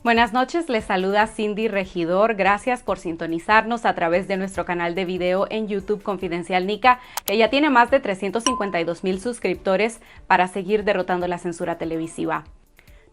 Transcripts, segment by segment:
Buenas noches, les saluda Cindy Regidor. Gracias por sintonizarnos a través de nuestro canal de video en YouTube Confidencial Nica, que ya tiene más de 352,000 suscriptores para seguir derrotando la censura televisiva.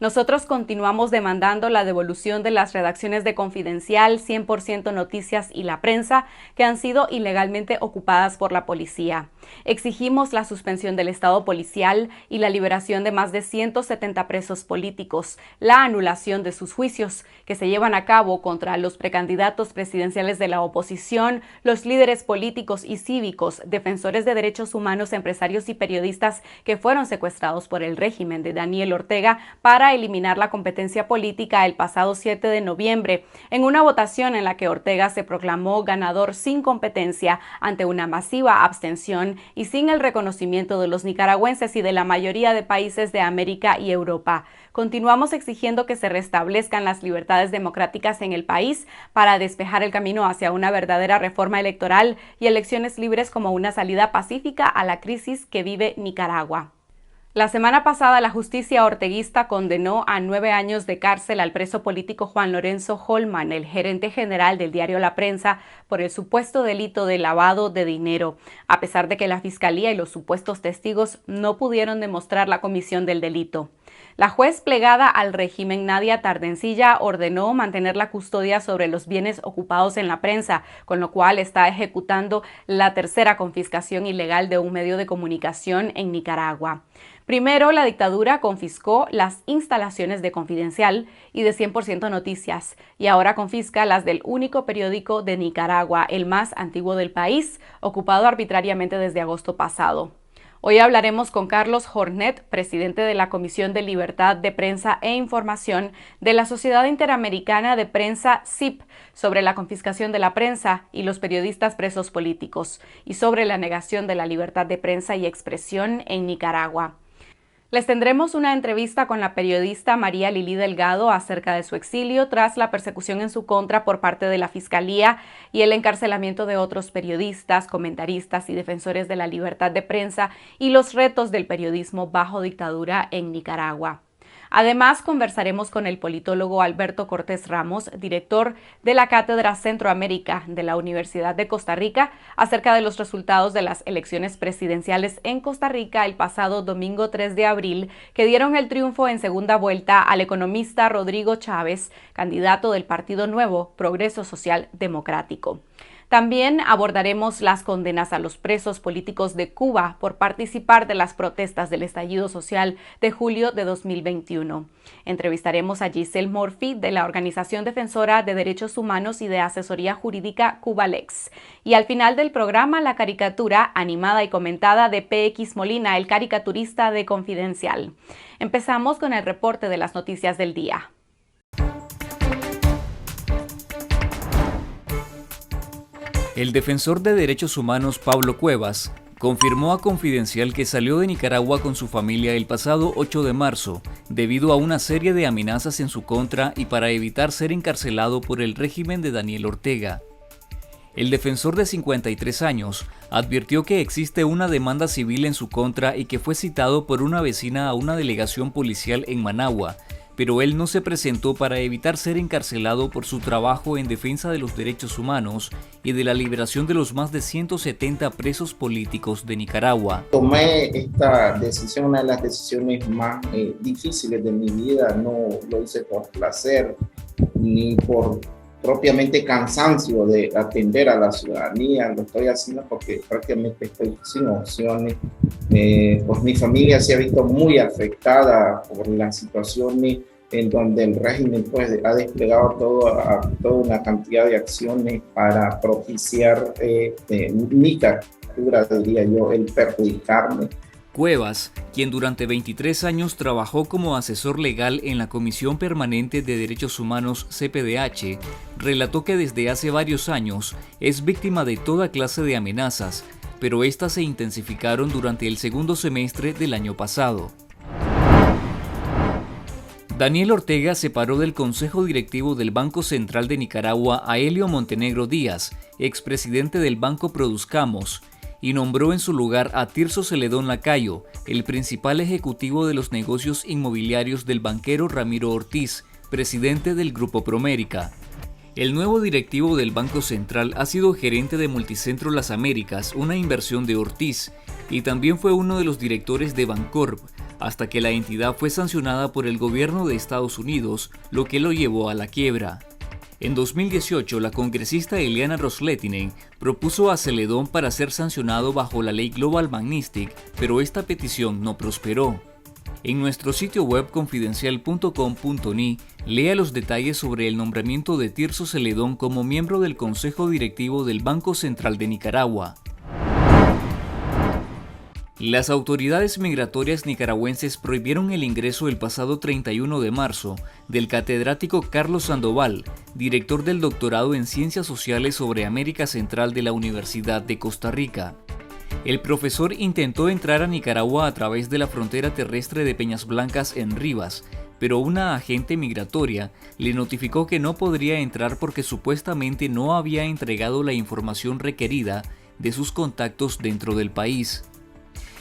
Nosotros continuamos demandando la devolución de las redacciones de Confidencial, 100% Noticias y La Prensa, que han sido ilegalmente ocupadas por la policía. Exigimos la suspensión del Estado policial y la liberación de más de 170 presos políticos, la anulación de sus juicios que se llevan a cabo contra los precandidatos presidenciales de la oposición, los líderes políticos y cívicos, defensores de derechos humanos, empresarios y periodistas que fueron secuestrados por el régimen de Daniel Ortega para eliminar la competencia política el pasado 7 de noviembre, en una votación en la que Ortega se proclamó ganador sin competencia ante una masiva abstención y sin el reconocimiento de los nicaragüenses y de la mayoría de países de América y Europa. Continuamos exigiendo que se restablezcan las libertades democráticas en el país para despejar el camino hacia una verdadera reforma electoral y elecciones libres como una salida pacífica a la crisis que vive Nicaragua. La semana pasada, la justicia orteguista condenó a 9 años de cárcel al preso político Juan Lorenzo Holman, el gerente general del diario La Prensa, por el supuesto delito de lavado de dinero, a pesar de que la fiscalía y los supuestos testigos no pudieron demostrar la comisión del delito. La juez plegada al régimen Nadia Tardencilla ordenó mantener la custodia sobre los bienes ocupados en La Prensa, con lo cual está ejecutando la tercera confiscación ilegal de un medio de comunicación en Nicaragua. Primero, la dictadura confiscó las instalaciones de Confidencial y de 100% Noticias, y ahora confisca las del único periódico de Nicaragua, el más antiguo del país, ocupado arbitrariamente desde agosto pasado. Hoy hablaremos con Carlos Jornet, presidente de la Comisión de Libertad de Prensa e Información de la Sociedad Interamericana de Prensa SIP, sobre la confiscación de la prensa y los periodistas presos políticos, y sobre la negación de la libertad de prensa y expresión en Nicaragua. Les tendremos una entrevista con la periodista María Lili Delgado acerca de su exilio tras la persecución en su contra por parte de la Fiscalía y el encarcelamiento de otros periodistas, comentaristas y defensores de la libertad de prensa y los retos del periodismo bajo dictadura en Nicaragua. Además, conversaremos con el politólogo Alberto Cortés Ramos, director de la Cátedra Centroamérica de la Universidad de Costa Rica, acerca de los resultados de las elecciones presidenciales en Costa Rica el pasado domingo 3 de abril, que dieron el triunfo en segunda vuelta al economista Rodrigo Chávez, candidato del Partido Nuevo Progreso Social Democrático. También abordaremos las condenas a los presos políticos de Cuba por participar de las protestas del estallido social de julio de 2021. Entrevistaremos a Giselle Murphy de la Organización Defensora de Derechos Humanos y de Asesoría Jurídica Cubalex. Y al final del programa, la caricatura animada y comentada de PX Molina, el caricaturista de Confidencial. Empezamos con el reporte de las noticias del día. El defensor de derechos humanos Pablo Cuevas confirmó a Confidencial que salió de Nicaragua con su familia el pasado 8 de marzo debido a una serie de amenazas en su contra y para evitar ser encarcelado por el régimen de Daniel Ortega. El defensor de 53 años advirtió que existe una demanda civil en su contra y que fue citado por una vecina a una delegación policial en Managua, pero él no se presentó para evitar ser encarcelado por su trabajo en defensa de los derechos humanos y de la liberación de los más de 170 presos políticos de Nicaragua. Tomé esta decisión, una de las decisiones más difíciles de mi vida. No lo hice por placer ni por propiamente cansancio de atender a la ciudadanía. Lo estoy haciendo porque prácticamente estoy sin opciones. Pues mi familia se ha visto muy afectada por las situaciones en donde el régimen pues, ha desplegado toda una cantidad de acciones para propiciar mi captura, diría yo, el perjudicarme. Cuevas, quien durante 23 años trabajó como asesor legal en la Comisión Permanente de Derechos Humanos CPDH, relató que desde hace varios años es víctima de toda clase de amenazas, pero estas se intensificaron durante el segundo semestre del año pasado. Daniel Ortega separó del Consejo Directivo del Banco Central de Nicaragua a Helio Montenegro Díaz, expresidente del Banco Produzcamos, y nombró en su lugar a Tirso Celedón Lacayo, el principal ejecutivo de los negocios inmobiliarios del banquero Ramiro Ortiz, presidente del Grupo Promérica. El nuevo directivo del Banco Central ha sido gerente de Multicentro Las Américas, una inversión de Ortiz, y también fue uno de los directores de Bancorp, hasta que la entidad fue sancionada por el gobierno de Estados Unidos, lo que lo llevó a la quiebra. En 2018, la congresista Eliana Ros-Lehtinen propuso a Celedón para ser sancionado bajo la ley Global Magnitsky, pero esta petición no prosperó. En nuestro sitio web confidencial.com.ni, lea los detalles sobre el nombramiento de Tirso Celedón como miembro del Consejo Directivo del Banco Central de Nicaragua. Las autoridades migratorias nicaragüenses prohibieron el ingreso el pasado 31 de marzo del catedrático Carlos Sandoval, director del doctorado en Ciencias Sociales sobre América Central de la Universidad de Costa Rica. El profesor intentó entrar a Nicaragua a través de la frontera terrestre de Peñas Blancas en Rivas, pero una agente migratoria le notificó que no podría entrar porque supuestamente no había entregado la información requerida de sus contactos dentro del país.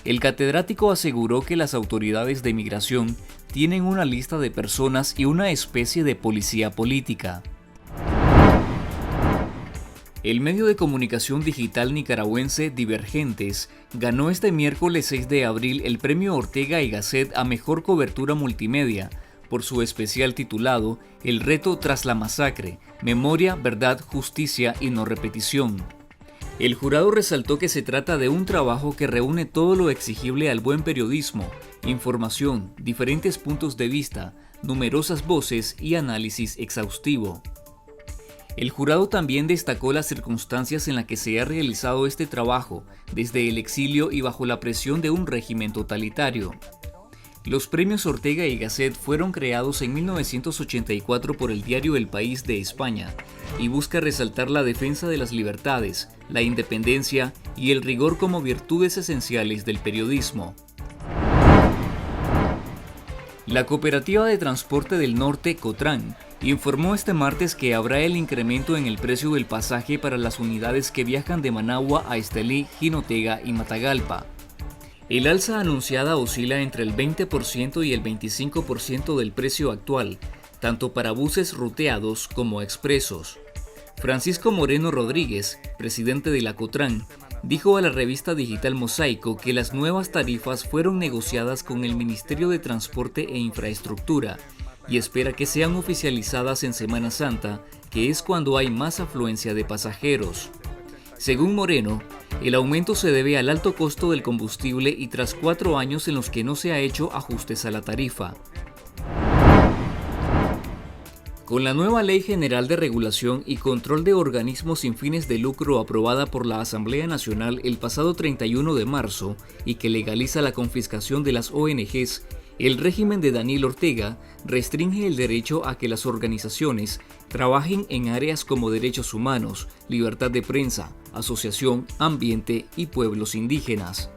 El catedrático aseguró que las autoridades de migración tienen una lista de personas y una especie de policía política. El medio de comunicación digital nicaragüense Divergentes ganó este miércoles 6 de abril el premio Ortega y Gasset a Mejor Cobertura Multimedia por su especial titulado El reto tras la masacre, memoria, verdad, justicia y no repetición. El jurado resaltó que se trata de un trabajo que reúne todo lo exigible al buen periodismo, información, diferentes puntos de vista, numerosas voces y análisis exhaustivo. El jurado también destacó las circunstancias en las que se ha realizado este trabajo, desde el exilio y bajo la presión de un régimen totalitario. Los premios Ortega y Gasset fueron creados en 1984 por el diario El País de España y busca resaltar la defensa de las libertades, la independencia y el rigor como virtudes esenciales del periodismo. La Cooperativa de Transporte del Norte, Cotran, informó este martes que habrá el incremento en el precio del pasaje para las unidades que viajan de Managua a Estelí, Jinotega y Matagalpa. El alza anunciada oscila entre el 20% y el 25% del precio actual, tanto para buses ruteados como expresos. Francisco Moreno Rodríguez, presidente de la Cotran, dijo a la revista digital Mosaico que las nuevas tarifas fueron negociadas con el Ministerio de Transporte e Infraestructura y espera que sean oficializadas en Semana Santa, que es cuando hay más afluencia de pasajeros. Según Moreno, el aumento se debe al alto costo del combustible y tras 4 años en los que no se ha hecho ajustes a la tarifa. Con la nueva Ley General de Regulación y Control de Organismos sin fines de lucro aprobada por la Asamblea Nacional el pasado 31 de marzo y que legaliza la confiscación de las ONGs, el régimen de Daniel Ortega restringe el derecho a que las organizaciones trabajen en áreas como derechos humanos, libertad de prensa, asociación, ambiente y pueblos indígenas.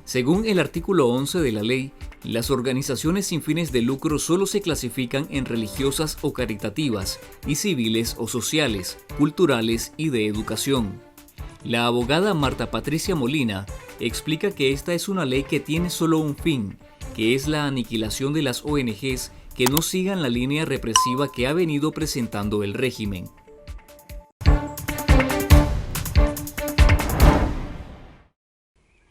Según el artículo 11 de la ley, las organizaciones sin fines de lucro solo se clasifican en religiosas o caritativas, y civiles o sociales, culturales y de educación. La abogada Marta Patricia Molina explica que esta es una ley que tiene solo un fin, que es la aniquilación de las ONGs que no sigan la línea represiva que ha venido presentando el régimen.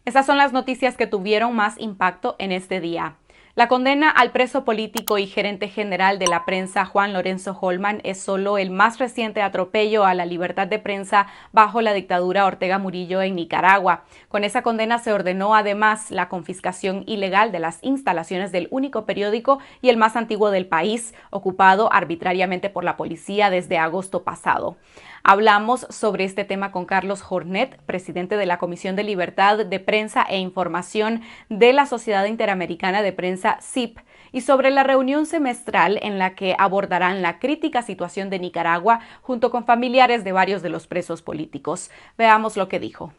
Estas son las noticias que tuvieron más impacto en este día. La condena al preso político y gerente general de la prensa Juan Lorenzo Holman es solo el más reciente atropello a la libertad de prensa bajo la dictadura Ortega Murillo en Nicaragua. Con esa condena se ordenó además la confiscación ilegal de las instalaciones del único periódico y el más antiguo del país, ocupado arbitrariamente por la policía desde agosto pasado. Hablamos sobre este tema con Carlos Jornet, presidente de la Comisión de Libertad de Prensa e Información de la Sociedad Interamericana de Prensa, SIP, y sobre la reunión semestral en la que abordarán la crítica situación de Nicaragua junto con familiares de varios de los presos políticos. Veamos lo que dijo.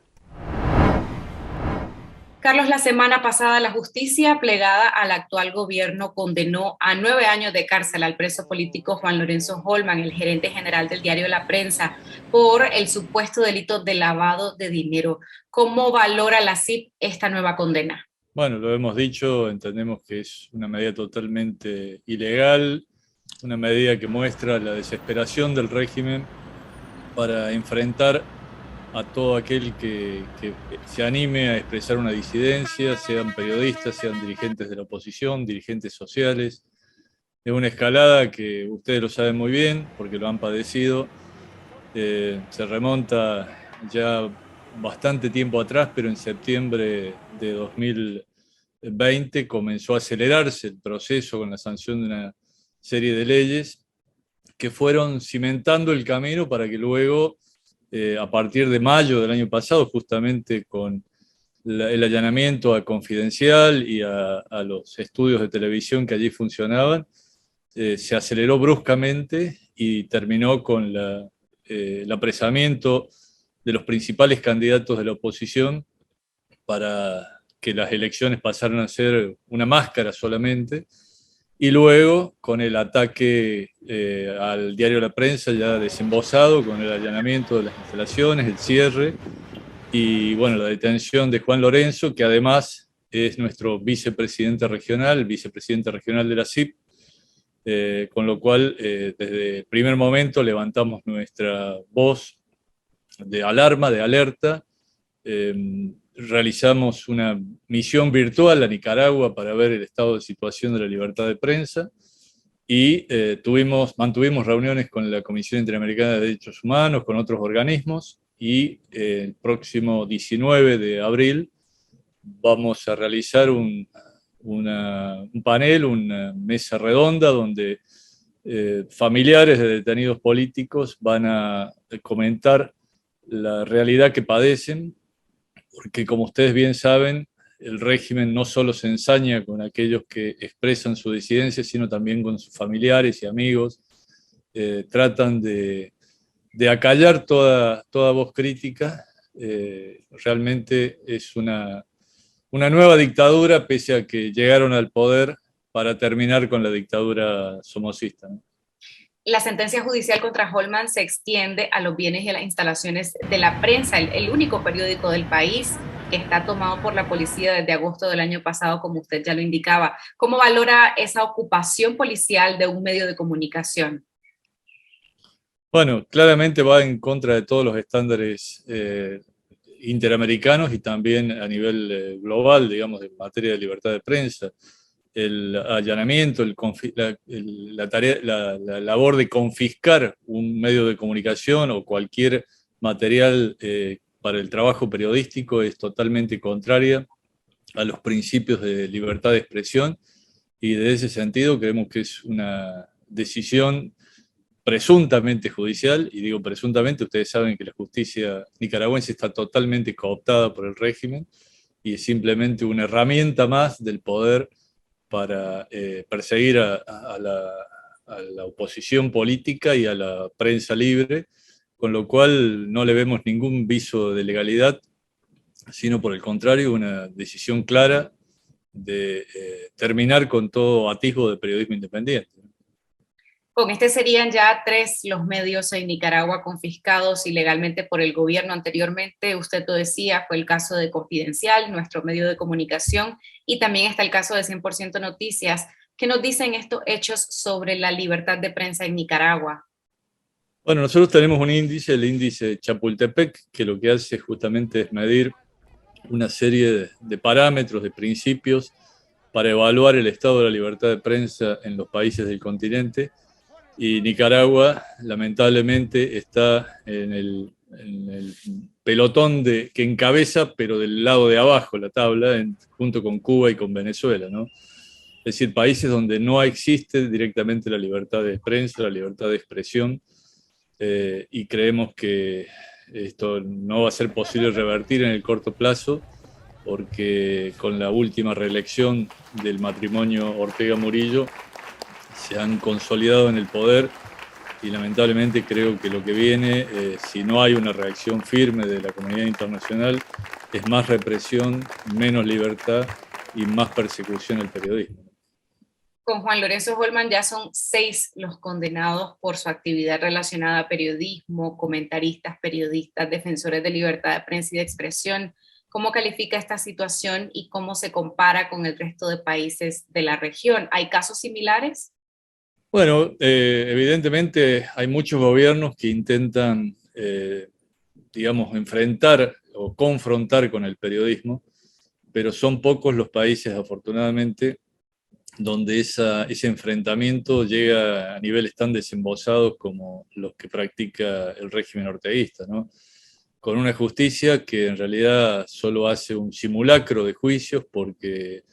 Carlos, la semana pasada la justicia plegada al actual gobierno condenó a 9 años de cárcel al preso político Juan Lorenzo Holman, el gerente general del diario La Prensa, por el supuesto delito de lavado de dinero. ¿Cómo valora la CIP esta nueva condena? Bueno, lo hemos dicho, entendemos que es una medida totalmente ilegal, una medida que muestra la desesperación del régimen para enfrentar a todo aquel que se anime a expresar una disidencia, sean periodistas, sean dirigentes de la oposición, dirigentes sociales. Es una escalada que ustedes lo saben muy bien, porque lo han padecido. Se remonta ya bastante tiempo atrás, pero en septiembre de 2020 comenzó a acelerarse el proceso con la sanción de una serie de leyes que fueron cimentando el camino para que luego, a partir de mayo del año pasado, justamente con el allanamiento a Confidencial y a los estudios de televisión que allí funcionaban, se aceleró bruscamente y terminó con el apresamiento de los principales candidatos de la oposición para que las elecciones pasaran a ser una máscara solamente, y luego con el ataque al diario La Prensa ya desembosado, con el allanamiento de las instalaciones, el cierre y bueno, la detención de Juan Lorenzo, que además es nuestro vicepresidente regional de la CIP, con lo cual desde el primer momento levantamos nuestra voz de alarma, de alerta. Realizamos una misión virtual a Nicaragua para ver el estado de situación de la libertad de prensa y mantuvimos reuniones con la Comisión Interamericana de Derechos Humanos, con otros organismos, y el próximo 19 de abril vamos a realizar un panel, una mesa redonda donde familiares de detenidos políticos van a comentar la realidad que padecen, porque como ustedes bien saben, el régimen no solo se ensaña con aquellos que expresan su disidencia, sino también con sus familiares y amigos. Tratan de acallar toda voz crítica. Realmente es una nueva dictadura, pese a que llegaron al poder para terminar con la dictadura somocista, ¿no? La sentencia judicial contra Holman se extiende a los bienes y a las instalaciones de La Prensa, el único periódico del país que está tomado por la policía desde agosto del año pasado, como usted ya lo indicaba. ¿Cómo valora esa ocupación policial de un medio de comunicación? Bueno, claramente va en contra de todos los estándares interamericanos y también a nivel global, digamos, en materia de libertad de prensa. El allanamiento, la labor de confiscar un medio de comunicación o cualquier material para el trabajo periodístico es totalmente contraria a los principios de libertad de expresión, y de ese sentido creemos que es una decisión presuntamente judicial, y digo presuntamente, ustedes saben que la justicia nicaragüense está totalmente cooptada por el régimen y es simplemente una herramienta más del poder para perseguir a la oposición política y a la prensa libre, con lo cual no le vemos ningún viso de legalidad, sino por el contrario, una decisión clara de terminar con todo atisbo de periodismo independiente. Con este serían ya 3 los medios en Nicaragua confiscados ilegalmente por el gobierno anteriormente. Usted lo decía, fue el caso de Confidencial, nuestro medio de comunicación, y también está el caso de 100% Noticias. ¿Qué nos dicen estos hechos sobre la libertad de prensa en Nicaragua? Bueno, nosotros tenemos un índice, el índice Chapultepec, que lo que hace justamente es medir una serie de parámetros, de principios, para evaluar el estado de la libertad de prensa en los países del continente. Y Nicaragua, lamentablemente, está en el pelotón que encabeza, pero del lado de abajo la tabla, junto con Cuba y con Venezuela, ¿no? Es decir, países donde no existe directamente la libertad de prensa, la libertad de expresión, y creemos que esto no va a ser posible revertir en el corto plazo, porque con la última reelección del matrimonio Ortega-Murillo se han consolidado en el poder, y lamentablemente creo que lo que viene, si no hay una reacción firme de la comunidad internacional, es más represión, menos libertad y más persecución al periodismo. Con Juan Lorenzo Holman ya son 6 los condenados por su actividad relacionada a periodismo, comentaristas, periodistas, defensores de libertad de prensa y de expresión. ¿Cómo califica esta situación y cómo se compara con el resto de países de la región? ¿Hay casos similares? Bueno, evidentemente hay muchos gobiernos que intentan, digamos, enfrentar o confrontar con el periodismo, pero son pocos los países, afortunadamente, donde ese enfrentamiento llega a niveles tan desembosados como los que practica el régimen orteguista, ¿no? Con una justicia que en realidad solo hace un simulacro de juicios porque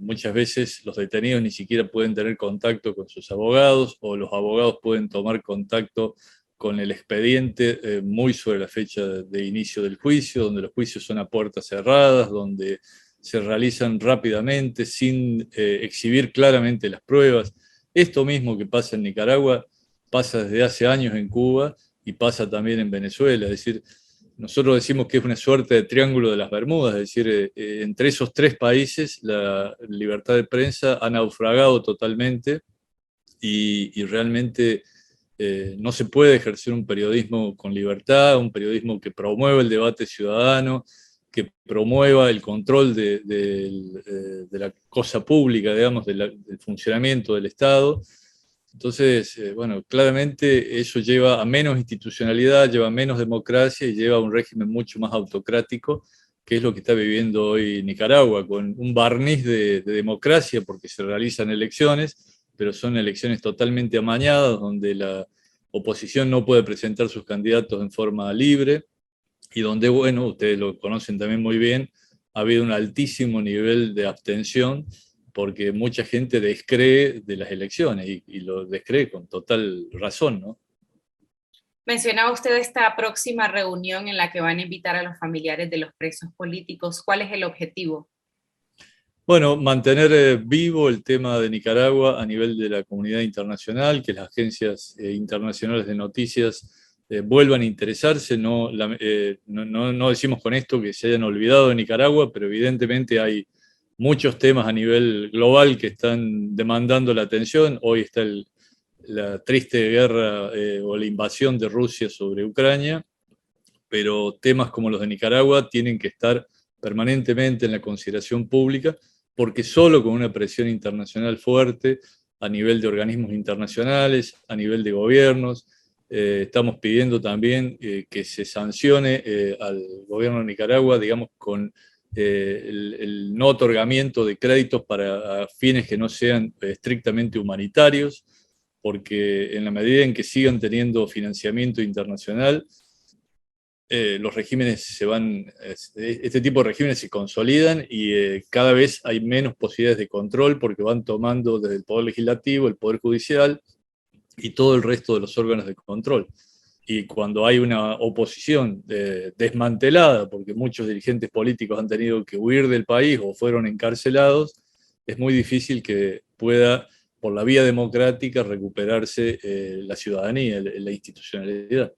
muchas veces los detenidos ni siquiera pueden tener contacto con sus abogados o los abogados pueden tomar contacto con el expediente muy sobre la fecha de inicio del juicio, donde los juicios son a puertas cerradas, donde se realizan rápidamente sin exhibir claramente las pruebas. Esto mismo que pasa en Nicaragua pasa desde hace años en Cuba y pasa también en Venezuela. Es decir, nosotros decimos que es una suerte de triángulo de las Bermudas, es decir, entre esos 3 países la libertad de prensa ha naufragado totalmente y realmente no se puede ejercer un periodismo con libertad, un periodismo que promueva el debate ciudadano, que promueva el control de la cosa pública, digamos, del funcionamiento del Estado. Entonces, bueno, claramente eso lleva a menos institucionalidad, lleva a menos democracia y lleva a un régimen mucho más autocrático, que es lo que está viviendo hoy Nicaragua, con un barniz de democracia porque se realizan elecciones, pero son elecciones totalmente amañadas, donde la oposición no puede presentar sus candidatos en forma libre, y donde, bueno, ustedes lo conocen también muy bien, ha habido un altísimo nivel de abstención porque mucha gente descree de las elecciones y lo descree con total razón, ¿no? Mencionaba usted esta próxima reunión en la que van a invitar a los familiares de los presos políticos. ¿Cuál es el objetivo? Bueno, mantener vivo el tema de Nicaragua a nivel de la comunidad internacional, que las agencias internacionales de noticias vuelvan a interesarse. No decimos con esto que se hayan olvidado de Nicaragua, pero evidentemente hay muchos temas a nivel global que están demandando la atención. Hoy está la triste guerra o la invasión de Rusia sobre Ucrania, pero temas como los de Nicaragua tienen que estar permanentemente en la consideración pública, porque solo con una presión internacional fuerte a nivel de organismos internacionales, a nivel de gobiernos, estamos pidiendo también que se sancione al gobierno de Nicaragua, digamos, con el no otorgamiento de créditos para fines que no sean estrictamente humanitarios, porque en la medida en que sigan teniendo financiamiento internacional, los regímenes este tipo de regímenes se consolidan y cada vez hay menos posibilidades de control porque van tomando desde el Poder Legislativo, el Poder Judicial y todo el resto de los órganos de control. Y cuando hay una oposición desmantelada, porque muchos dirigentes políticos han tenido que huir del país o fueron encarcelados, es muy difícil que pueda, por la vía democrática, recuperarse la ciudadanía, la institucionalidad.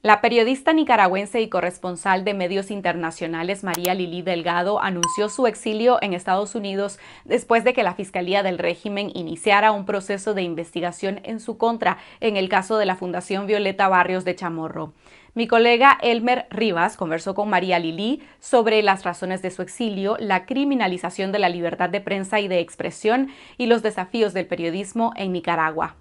La periodista nicaragüense y corresponsal de medios internacionales María Lili Delgado anunció su exilio en Estados Unidos después de que la Fiscalía del régimen iniciara un proceso de investigación en su contra en el caso de la Fundación Violeta Barrios de Chamorro. Mi colega Elmer Rivas conversó con María Lili sobre las razones de su exilio, la criminalización de la libertad de prensa y de expresión y los desafíos del periodismo en Nicaragua.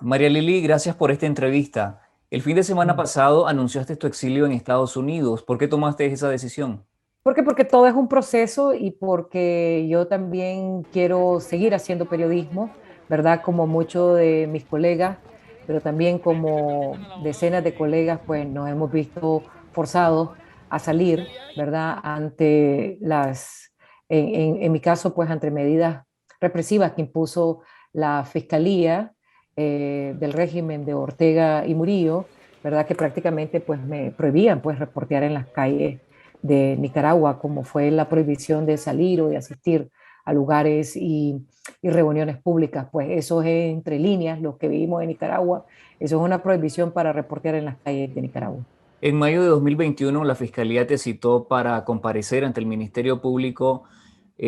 María Lili, gracias por esta entrevista. El fin de semana pasado anunciaste tu exilio en Estados Unidos. ¿Por qué tomaste esa decisión? Porque todo es un proceso y porque yo también quiero seguir haciendo periodismo, ¿verdad? Como muchos de mis colegas, pero también como decenas de colegas, pues nos hemos visto forzados a salir, ¿verdad? Ante en mi caso, pues ante medidas represivas que impuso la Fiscalía del régimen de Ortega y Murillo, ¿verdad? Que prácticamente pues me prohibían pues reportear en las calles de Nicaragua, como fue la prohibición de salir o de asistir a lugares y y reuniones públicas. Pues eso es entre líneas, lo que vivimos en Nicaragua. Eso es una prohibición para reportear en las calles de Nicaragua. En mayo de 2021, la Fiscalía te citó para comparecer ante el Ministerio Público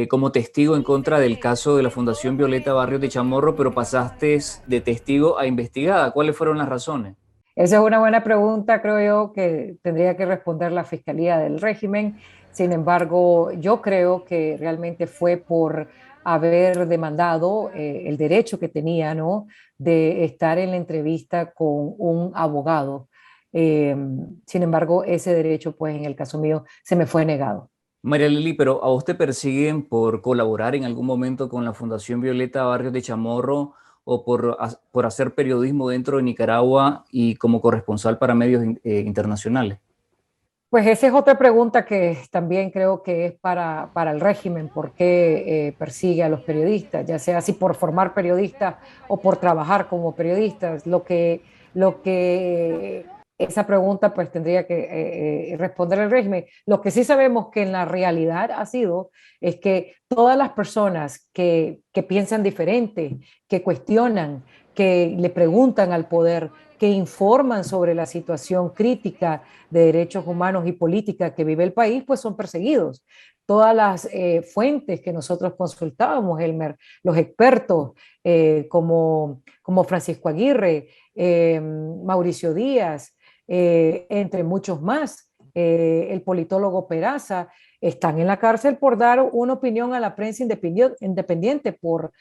como testigo en contra del caso de la Fundación Violeta Barrios de Chamorro, pero pasaste de testigo a investigada. ¿Cuáles fueron las razones? Esa es una buena pregunta, creo yo, que tendría que responder la Fiscalía del régimen. Sin embargo, yo creo que realmente fue por haber demandado el derecho que tenía, ¿no?, de estar en la entrevista con un abogado. Eh, Sin embargo, ese derecho, pues en el caso mío, se me fue negado. María Lili, pero ¿a vos te persiguen por colaborar en algún momento con la Fundación Violeta Barrios de Chamorro o por hacer periodismo dentro de Nicaragua y como corresponsal para medios internacionales? Pues esa es otra pregunta que también creo que es para el régimen, ¿por qué persigue a los periodistas? Ya sea si por formar periodistas o por trabajar como periodistas. Lo que esa pregunta pues tendría que responder el régimen. Lo que sí sabemos que en la realidad ha sido es que todas las personas que piensan diferente, que cuestionan, que le preguntan al poder, que informan sobre la situación crítica de derechos humanos y política que vive el país, pues son perseguidos. Todas las fuentes que nosotros consultábamos, Elmer, los expertos como Francisco Aguirre, Mauricio Díaz, entre muchos más, el politólogo Peraza, están en la cárcel por dar una opinión a la prensa independiente por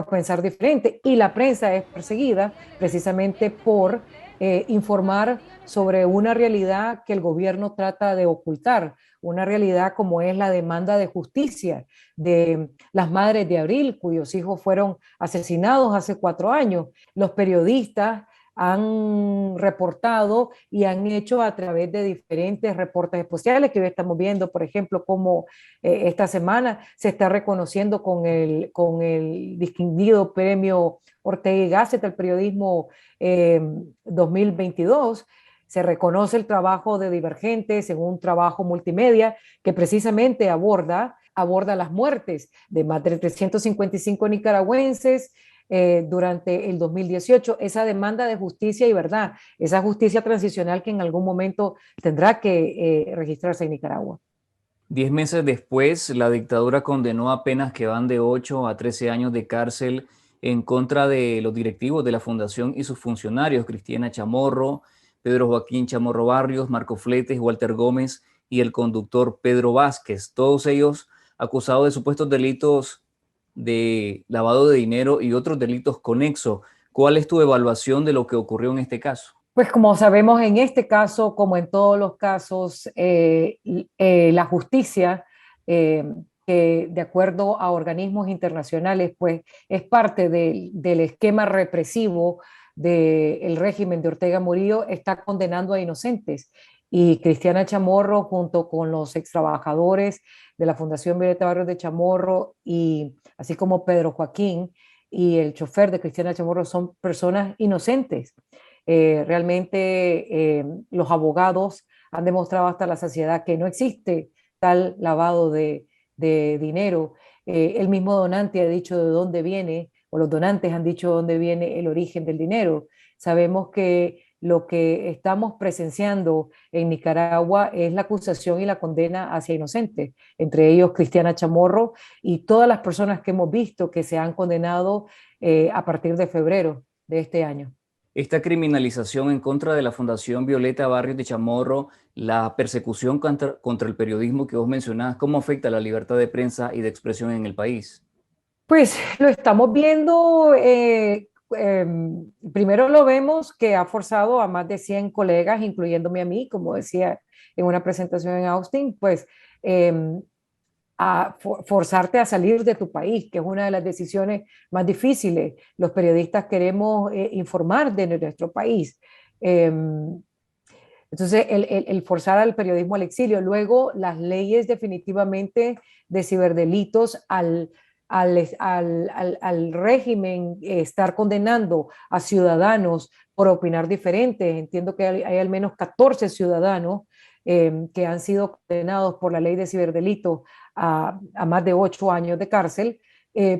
pensar diferente. Y la prensa es perseguida precisamente por informar sobre una realidad que el gobierno trata de ocultar, una realidad como es la demanda de justicia de las madres de Abril, cuyos hijos fueron asesinados hace 4 años. Los periodistas han reportado y han hecho a través de diferentes reportes especiales que hoy estamos viendo, por ejemplo, como esta semana se está reconociendo con el distinguido premio Ortega y Gasset al periodismo 2022. Se reconoce el trabajo de Divergentes en un trabajo multimedia que precisamente aborda las muertes de más de 355 nicaragüenses durante el 2018, esa demanda de justicia y verdad, esa justicia transicional que en algún momento tendrá que registrarse en Nicaragua. 10 meses después, la dictadura condenó a penas que van de 8 a 13 años de cárcel en contra de los directivos de la fundación y sus funcionarios, Cristiana Chamorro, Pedro Joaquín Chamorro Barrios, Marco Fletes, Walter Gómez y el conductor Pedro Vázquez, todos ellos acusados de supuestos delitos de lavado de dinero y otros delitos conexos. ¿Cuál es tu evaluación de lo que ocurrió en este caso? Pues como sabemos, en este caso, como en todos los casos, la justicia, que de acuerdo a organismos internacionales, pues es parte del esquema represivo del régimen de Ortega Murillo, está condenando a inocentes. Y Cristiana Chamorro, junto con los extrabajadores de la Fundación Violeta Barrios de Chamorro, y así como Pedro Joaquín y el chofer de Cristiana Chamorro, son personas inocentes. Realmente los abogados han demostrado hasta la saciedad que no existe tal lavado de dinero. El mismo donante ha dicho de dónde viene, o los donantes han dicho de dónde viene el origen del dinero. Sabemos que lo que estamos presenciando en Nicaragua es la acusación y la condena hacia inocentes, entre ellos Cristiana Chamorro y todas las personas que hemos visto que se han condenado a partir de febrero de este año. Esta criminalización en contra de la Fundación Violeta Barrios de Chamorro, la persecución contra el periodismo que vos mencionás, ¿cómo afecta la libertad de prensa y de expresión en el país? Pues lo estamos viendo, primero lo vemos que ha forzado a más de 100 colegas, incluyéndome a mí, como decía en una presentación en Austin, pues a forzarte a salir de tu país, que es una de las decisiones más difíciles. Los periodistas queremos informar de nuestro país. Entonces, el forzar al periodismo al exilio. Luego, las leyes definitivamente de ciberdelitos al régimen estar condenando a ciudadanos por opinar diferente. Entiendo que hay al menos 14 ciudadanos que han sido condenados por la ley de ciberdelitos a más de 8 años de cárcel.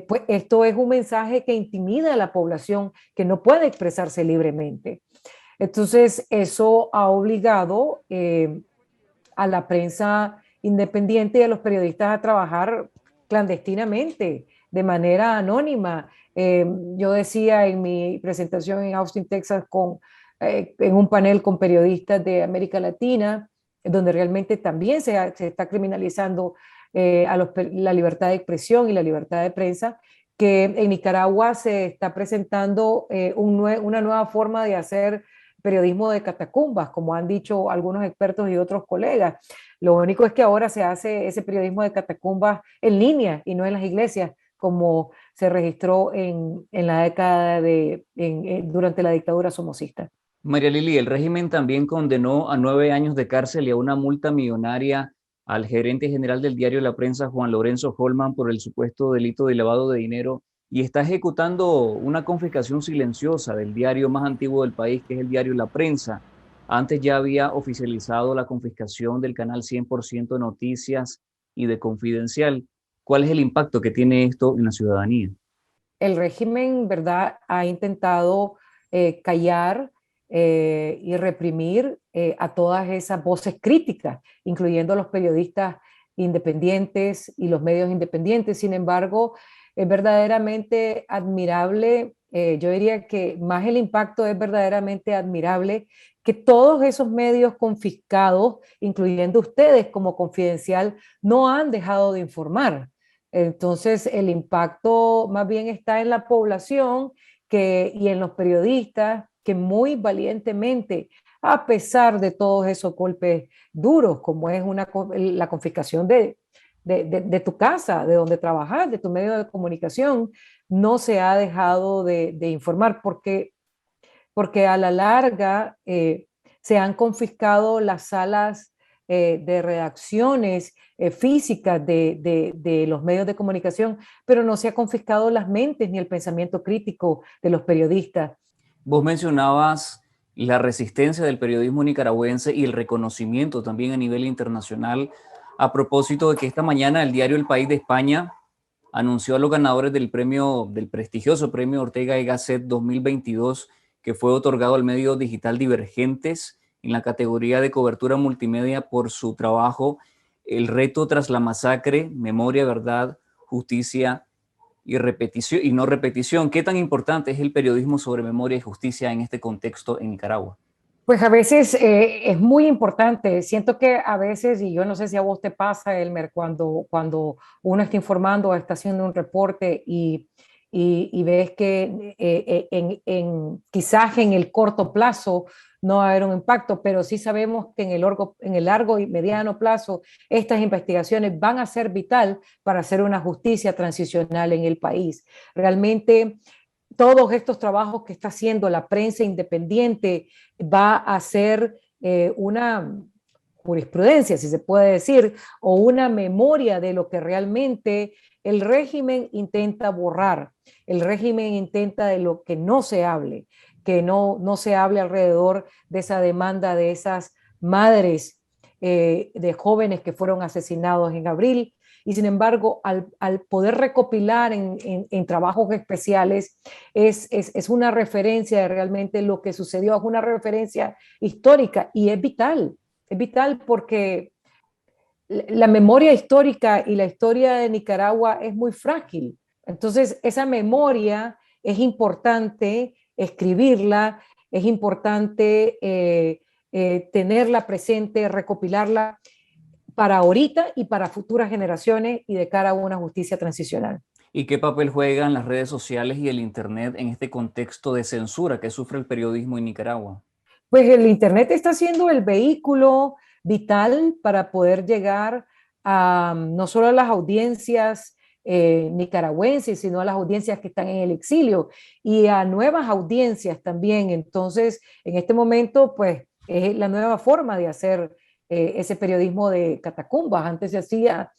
pues esto es un mensaje que intimida a la población que no puede expresarse libremente. Entonces, eso ha obligado a la prensa independiente y a los periodistas a trabajar clandestinamente, de manera anónima. Yo decía en mi presentación en Austin, Texas, en un panel con periodistas de América Latina, donde realmente también se está criminalizando la libertad de expresión y la libertad de prensa, que en Nicaragua se está presentando una nueva forma de hacer periodismo de catacumbas, como han dicho algunos expertos y otros colegas. Lo único es que ahora se hace ese periodismo de catacumbas en línea y no en las iglesias, como se registró en la década durante la dictadura somocista. María Lili, el régimen también condenó a 9 años de cárcel y a una multa millonaria al gerente general del diario La Prensa, Juan Lorenzo Holman, por el supuesto delito de lavado de dinero, y está ejecutando una confiscación silenciosa del diario más antiguo del país, que es el diario La Prensa. Antes ya había oficializado la confiscación del canal 100% Noticias y de Confidencial. ¿Cuál es el impacto que tiene esto en la ciudadanía? El régimen, ¿verdad?, ha intentado callar y reprimir a todas esas voces críticas, incluyendo a los periodistas independientes y los medios independientes. Sin embargo, es verdaderamente admirable, yo diría que más el impacto es verdaderamente admirable que todos esos medios confiscados, incluyendo ustedes como Confidencial, no han dejado de informar. Entonces, el impacto más bien está en la población y en los periodistas que muy valientemente, a pesar de todos esos golpes duros, como es la confiscación de tu casa, de donde trabajas, de tu medio de comunicación, no se ha dejado de informar porque a la larga se han confiscado las salas de redacciones físicas de los medios de comunicación, pero no se ha confiscado las mentes ni el pensamiento crítico de los periodistas. Vos mencionabas la resistencia del periodismo nicaragüense y el reconocimiento también a nivel internacional, a propósito de que esta mañana el diario El País de España anunció a los ganadores del prestigioso premio Ortega y Gasset 2022, que fue otorgado al medio digital Divergentes en la categoría de cobertura multimedia por su trabajo El reto tras la masacre, memoria, verdad, justicia y repetición y no repetición. ¿Qué tan importante es el periodismo sobre memoria y justicia en este contexto en Nicaragua? Pues a veces es muy importante. Siento que a veces, y yo no sé si a vos te pasa, Elmer, cuando uno está informando o está haciendo un reporte y ves que quizás en el corto plazo no va a haber un impacto, pero sí sabemos que en el largo y mediano plazo estas investigaciones van a ser vital para hacer una justicia transicional en el país. Realmente todos estos trabajos que está haciendo la prensa independiente va a ser una jurisprudencia, si se puede decir, o una memoria de lo que realmente el régimen intenta borrar. El régimen intenta de lo que no se hable, que no se hable alrededor de esa demanda de esas madres de jóvenes que fueron asesinados en abril. Y sin embargo, al poder recopilar en trabajos especiales, es una referencia de realmente lo que sucedió, es una referencia histórica y es vital porque la memoria histórica y la historia de Nicaragua es muy frágil. Entonces, esa memoria es importante escribirla, es importante tenerla presente, recopilarla para ahorita y para futuras generaciones y de cara a una justicia transicional. ¿Y qué papel juegan las redes sociales y el Internet en este contexto de censura que sufre el periodismo en Nicaragua? Pues el Internet está siendo el vehículo vital para poder llegar a no solo a las audiencias nicaragüenses, sino a las audiencias que están en el exilio y a nuevas audiencias también. Entonces, en este momento, pues es la nueva forma de hacer ese periodismo de catacumbas. Antes se hacía,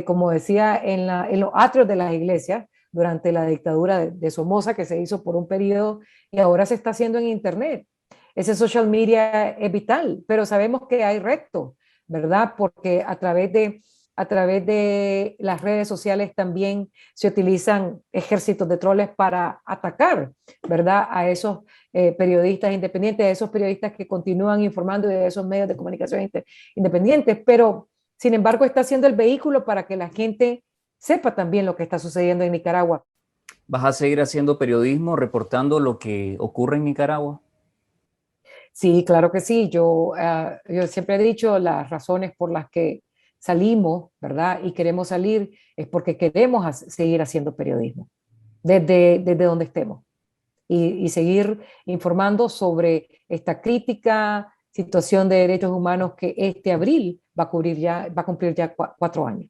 como decía, en los atrios de las iglesias durante la dictadura de Somoza, que se hizo por un periodo, y ahora se está haciendo en Internet. Ese social media es vital, pero sabemos que hay retos, ¿verdad? Porque a través de a través de las redes sociales también se utilizan ejércitos de troles para atacar, ¿verdad?, a esos periodistas independientes, a esos periodistas que continúan informando y de esos medios de comunicación independientes, pero sin embargo está siendo el vehículo para que la gente sepa también lo que está sucediendo en Nicaragua. ¿Vas a seguir haciendo periodismo, reportando lo que ocurre en Nicaragua? Sí, claro que sí. Yo siempre he dicho las razones por las que salimos, ¿verdad? Y queremos salir es porque queremos seguir haciendo periodismo desde donde estemos y seguir informando sobre esta crítica situación de derechos humanos que este abril va a cumplir ya 4 años.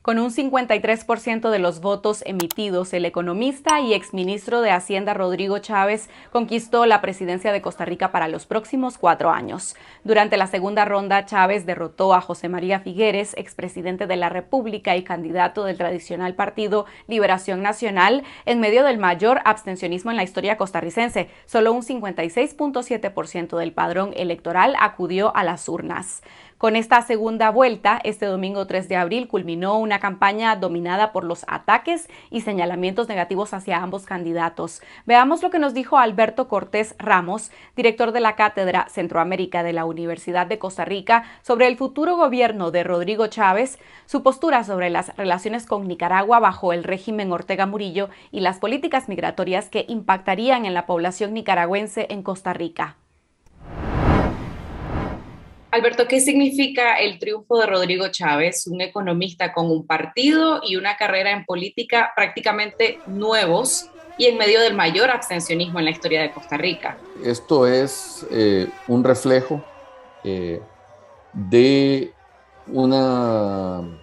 Con un 53% de los votos emitidos, el economista y exministro de Hacienda Rodrigo Chávez conquistó la presidencia de Costa Rica para los próximos 4 años. Durante la segunda ronda, Chávez derrotó a José María Figueres, expresidente de la República y candidato del tradicional partido Liberación Nacional, en medio del mayor abstencionismo en la historia costarricense. Solo un 56.7% del padrón electoral acudió a las urnas. Con esta segunda vuelta, este domingo 3 de abril culminó una campaña dominada por los ataques y señalamientos negativos hacia ambos candidatos. Veamos lo que nos dijo Alberto Cortés Ramos, director de la Cátedra Centroamérica de la Universidad de Costa Rica, sobre el futuro gobierno de Rodrigo Chávez, su postura sobre las relaciones con Nicaragua bajo el régimen Ortega Murillo y las políticas migratorias que impactarían en la población nicaragüense en Costa Rica. Alberto, ¿qué significa el triunfo de Rodrigo Chávez, un economista con un partido y una carrera en política prácticamente nuevos y en medio del mayor abstencionismo en la historia de Costa Rica? Esto es un reflejo de una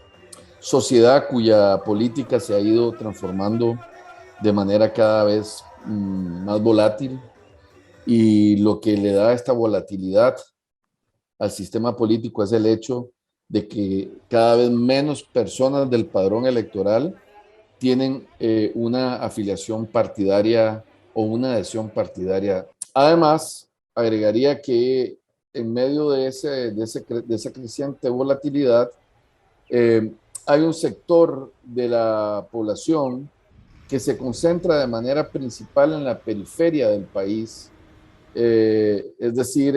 sociedad cuya política se ha ido transformando de manera cada vez más volátil, y lo que le da esta volatilidad al sistema político es el hecho de que cada vez menos personas del padrón electoral tienen una afiliación partidaria o una adhesión partidaria. Además, agregaría que en medio de esa creciente volatilidad, hay un sector de la población que se concentra de manera principal en la periferia del país, es decir,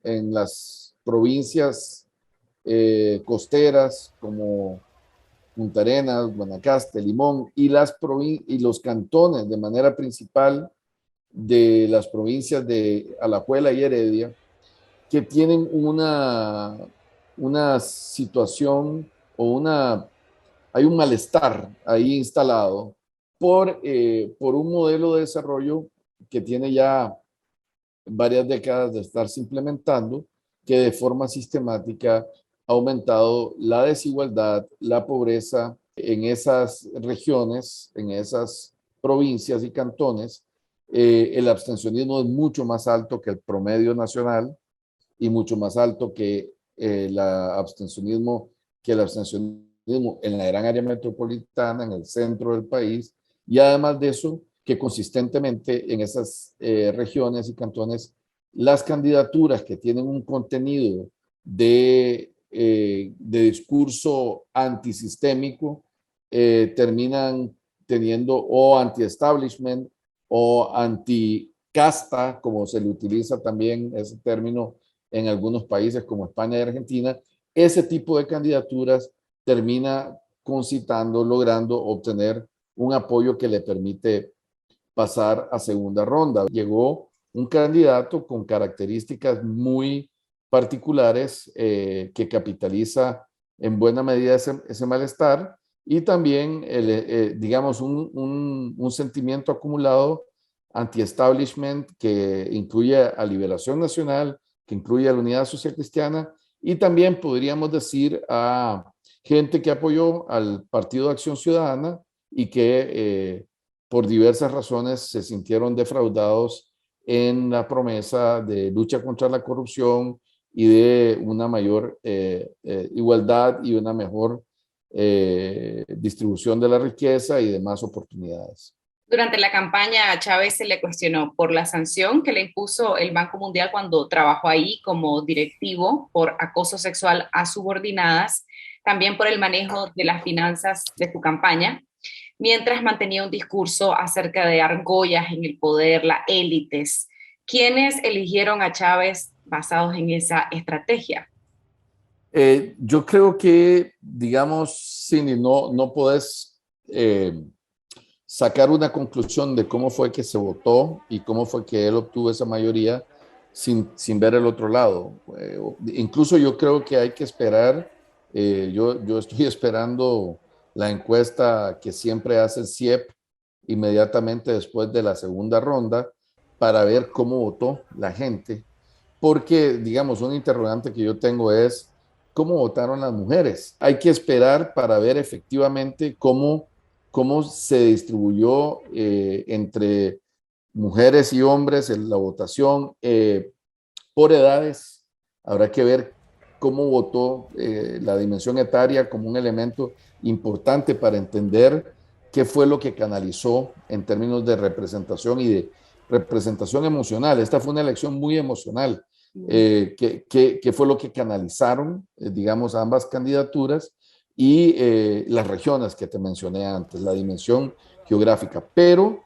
en las provincias costeras como Punta Arenas, Guanacaste, Limón, y los cantones de manera principal de las provincias de Alajuela y Heredia, que tienen una situación hay un malestar ahí instalado por un modelo de desarrollo que tiene ya varias décadas de estarse implementando, que de forma sistemática ha aumentado la desigualdad, la pobreza en esas regiones, en esas provincias y cantones. El abstencionismo es mucho más alto que el promedio nacional y mucho más alto que el abstencionismo en la gran área metropolitana, en el centro del país, y además de eso, que consistentemente en esas regiones y cantones, las candidaturas que tienen un contenido de discurso antisistémico terminan teniendo o anti-establishment o anti-casta, como se le utiliza también ese término en algunos países como España y Argentina. Ese tipo de candidaturas termina concitando, logrando obtener un apoyo que le permite pasar a segunda ronda. Llegó un candidato con características muy particulares que capitaliza en buena medida ese malestar, y también, digamos, un sentimiento acumulado anti-establishment que incluye a Liberación Nacional, que incluye a la Unidad Social Cristiana, y también podríamos decir a gente que apoyó al Partido de Acción Ciudadana y que por diversas razones se sintieron defraudados en la promesa de lucha contra la corrupción y de una mayor igualdad y una mejor distribución de la riqueza y demás oportunidades. Durante la campaña a Chávez se le cuestionó por la sanción que le impuso el Banco Mundial cuando trabajó ahí como directivo por acoso sexual a subordinadas, también por el manejo de las finanzas de su campaña, mientras mantenía un discurso acerca de argollas en el poder, las élites. ¿Quiénes eligieron a Chávez basados en esa estrategia? Yo creo que, digamos, Cindy, no puedes sacar una conclusión de cómo fue que se votó y cómo fue que él obtuvo esa mayoría sin ver el otro lado. Incluso yo creo que hay que esperar, yo estoy esperando la encuesta que siempre hace el CIEP inmediatamente después de la segunda ronda para ver cómo votó la gente, porque, digamos, un interrogante que yo tengo es cómo votaron las mujeres. Hay que esperar para ver efectivamente cómo se distribuyó entre mujeres y hombres en la votación por edades. Habrá que ver cómo votó la dimensión etaria como un elemento importante para entender qué fue lo que canalizó en términos de representación y de representación emocional. Esta fue una elección muy emocional. ¿Qué fue lo que canalizaron, digamos, ambas candidaturas y las regiones que te mencioné antes, la dimensión geográfica? Pero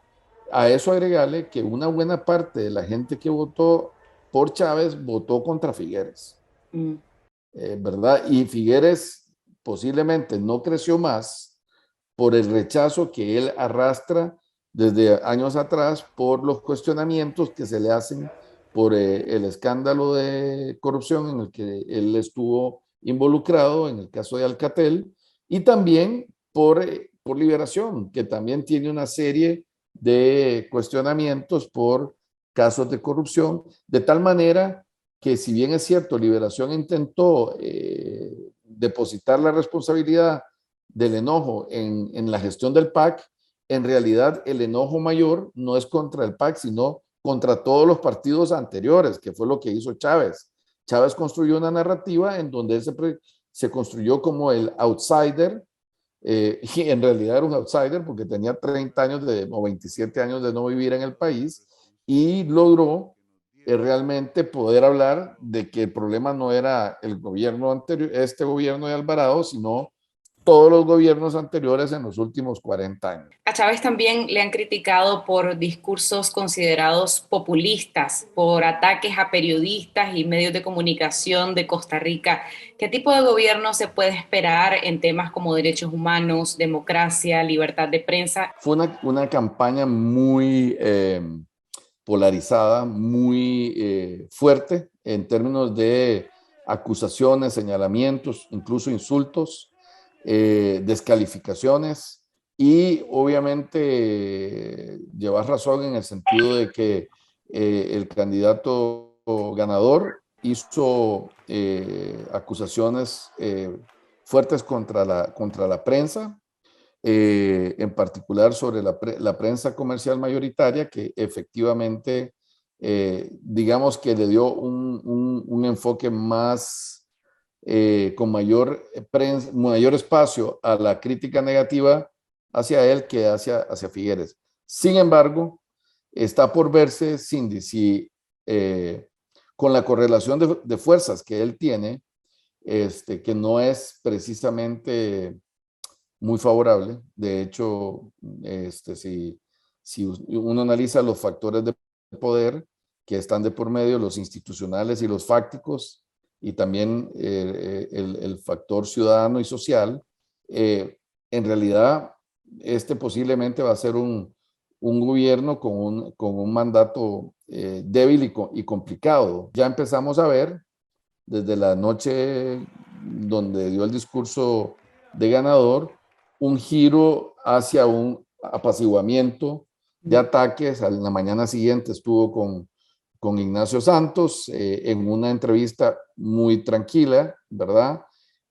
a eso agregarle que una buena parte de la gente que votó por Chávez votó contra Figueres, ¿verdad? Y Figueres posiblemente no creció más por el rechazo que él arrastra desde años atrás por los cuestionamientos que se le hacen por el escándalo de corrupción en el que él estuvo involucrado, en el caso de Alcatel, y también por Liberación, que también tiene una serie de cuestionamientos por casos de corrupción, de tal manera que, si bien es cierto, Liberación intentó depositar la responsabilidad del enojo en la gestión del PAC, en realidad el enojo mayor no es contra el PAC, sino contra todos los partidos anteriores, que fue lo que hizo Chávez. Chávez construyó una narrativa en donde él se construyó como el outsider, y en realidad era un outsider porque tenía 30 años o 27 años de no vivir en el país, y logró realmente poder hablar de que el problema no era el gobierno anterior, este gobierno de Alvarado, sino todos los gobiernos anteriores en los últimos 40 años. A Chávez también le han criticado por discursos considerados populistas, por ataques a periodistas y medios de comunicación de Costa Rica. ¿Qué tipo de gobierno se puede esperar en temas como derechos humanos, democracia, libertad de prensa? Fue una campaña muy polarizada, muy fuerte en términos de acusaciones, señalamientos, incluso insultos, descalificaciones, y obviamente llevas razón en el sentido de que el candidato ganador hizo acusaciones fuertes contra la prensa, en particular sobre la prensa comercial mayoritaria, que efectivamente, digamos que le dio un enfoque más, con mayor espacio a la crítica negativa hacia él que hacia Figueres. Sin embargo, está por verse, Cindy, si con la correlación de fuerzas que él tiene, que no es precisamente muy favorable. De hecho, si uno analiza los factores de poder que están de por medio, los institucionales y los fácticos, y también el factor ciudadano y social, en realidad posiblemente va a ser un gobierno con un mandato débil y complicado. Ya empezamos a ver desde la noche donde dio el discurso de ganador un giro hacia un apaciguamiento de ataques. En la mañana siguiente estuvo con Ignacio Santos en una entrevista muy tranquila, ¿verdad?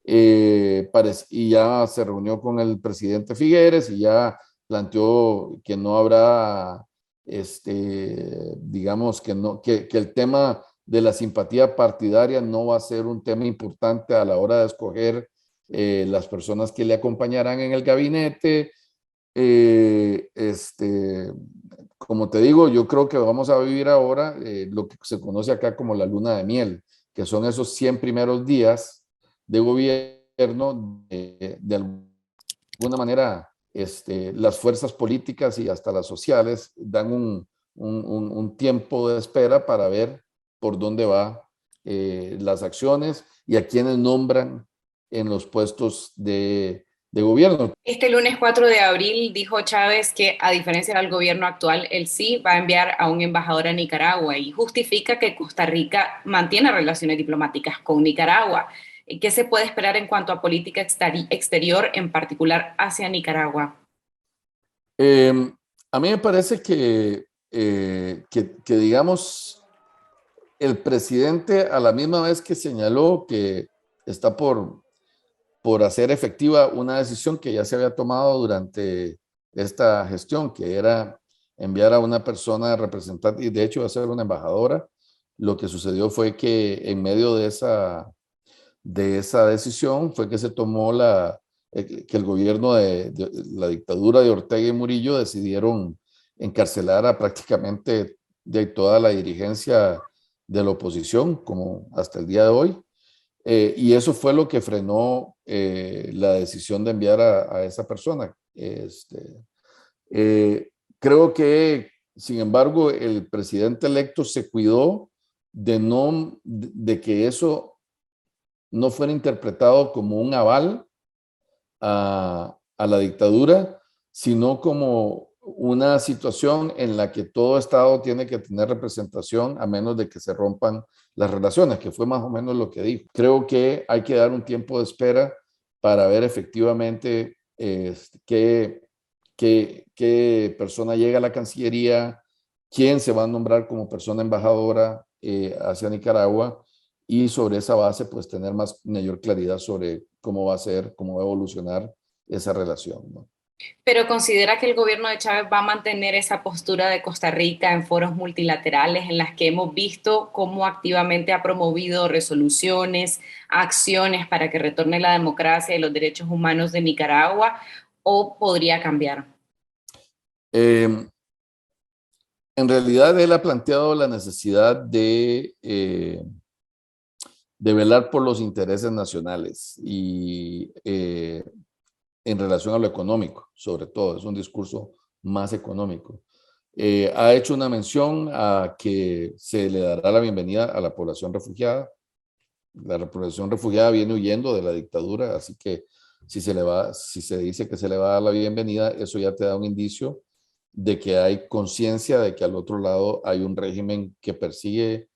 Y ya se reunió con el presidente Figueres y ya planteó que no habrá, digamos que el tema de la simpatía partidaria no va a ser un tema importante a la hora de escoger las personas que le acompañarán en el gabinete. como te digo, yo creo que vamos a vivir ahora lo que se conoce acá como la luna de miel, que son esos 100 primeros días de gobierno. De alguna manera, las fuerzas políticas y hasta las sociales dan un tiempo de espera para ver por dónde va las acciones y a quienes nombran en los puestos de gobierno. Este lunes 4 de abril dijo Chávez que, a diferencia del gobierno actual, él sí va a enviar a un embajador a Nicaragua y justifica que Costa Rica mantiene relaciones diplomáticas con Nicaragua. ¿Qué se puede esperar en cuanto a política exterior, en particular hacia Nicaragua? A mí me parece que digamos, el presidente a la misma vez que señaló que está por hacer efectiva una decisión que ya se había tomado durante esta gestión, que era enviar a una persona representante, y de hecho va a ser una embajadora. Lo que sucedió fue que en medio de esa decisión fue que se tomó que el gobierno de la dictadura de Ortega y Murillo decidieron encarcelar a prácticamente de toda la dirigencia de la oposición, como hasta el día de hoy. Y eso fue lo que frenó la decisión de enviar a esa persona. Creo que, sin embargo, el presidente electo se cuidó de que eso no fuera interpretado como un aval a la dictadura, sino como una situación en la que todo Estado tiene que tener representación a menos de que se rompan las relaciones, que fue más o menos lo que dijo. Creo que hay que dar un tiempo de espera para ver efectivamente qué persona llega a la Cancillería, quién se va a nombrar como persona embajadora hacia Nicaragua, y sobre esa base pues tener mayor claridad sobre cómo va a ser, cómo va a evolucionar esa relación, ¿no? Pero considera que el gobierno de Chávez va a mantener esa postura de Costa Rica en foros multilaterales en las que hemos visto cómo activamente ha promovido resoluciones, acciones para que retorne la democracia y los derechos humanos de Nicaragua, o podría cambiar? En realidad él ha planteado la necesidad de velar por los intereses nacionales y en relación a lo económico, sobre todo, es un discurso más económico. Ha hecho una mención a que se le dará la bienvenida a la población refugiada. La población refugiada viene huyendo de la dictadura, así que si se dice que se le va a dar la bienvenida, eso ya te da un indicio de que hay conciencia de que al otro lado hay un régimen que persigue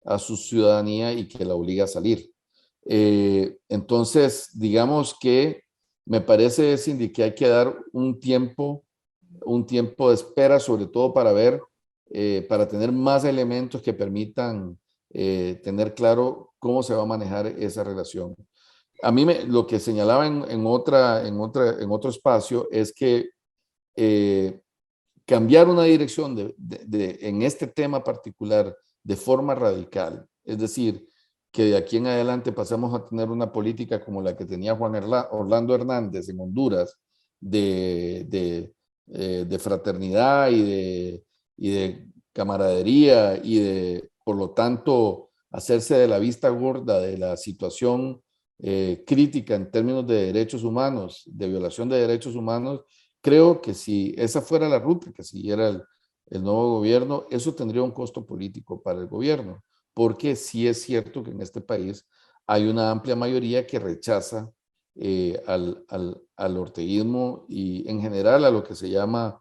a su ciudadanía y que la obliga a salir. Entonces, digamos que me parece, Cindy, que hay que dar un tiempo de espera, sobre todo para ver, para tener más elementos que permitan tener claro cómo se va a manejar esa relación. A mí lo que señalaba en otro espacio es que cambiar una dirección en este tema particular de forma radical, es decir, que de aquí en adelante pasemos a tener una política como la que tenía Orlando Hernández en Honduras, de fraternidad y de camaradería y por lo tanto, hacerse de la vista gorda de la situación crítica en términos de derechos humanos, de violación de derechos humanos. Creo que si esa fuera la ruta que siguiera el nuevo gobierno, eso tendría un costo político para el gobierno, porque sí es cierto que en este país hay una amplia mayoría que rechaza al orteguismo y en general a lo que se llama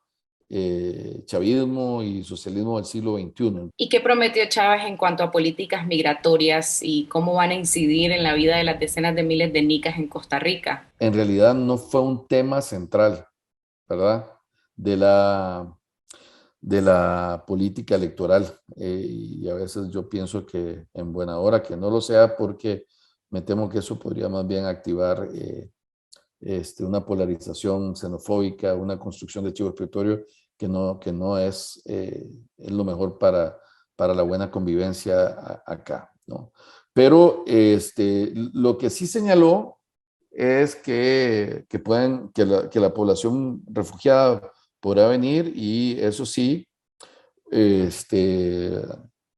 chavismo y socialismo del siglo XXI. ¿Y qué prometió Chávez en cuanto a políticas migratorias y cómo van a incidir en la vida de las decenas de miles de nicas en Costa Rica? En realidad no fue un tema central, ¿verdad? De la política electoral. Y a veces yo pienso que en buena hora que no lo sea, porque me temo que eso podría más bien activar una polarización xenofóbica, una construcción de chivo expiatorio que no es lo mejor para la buena convivencia acá, ¿no? Pero lo que sí señaló es que la población refugiada podrá venir y eso sí,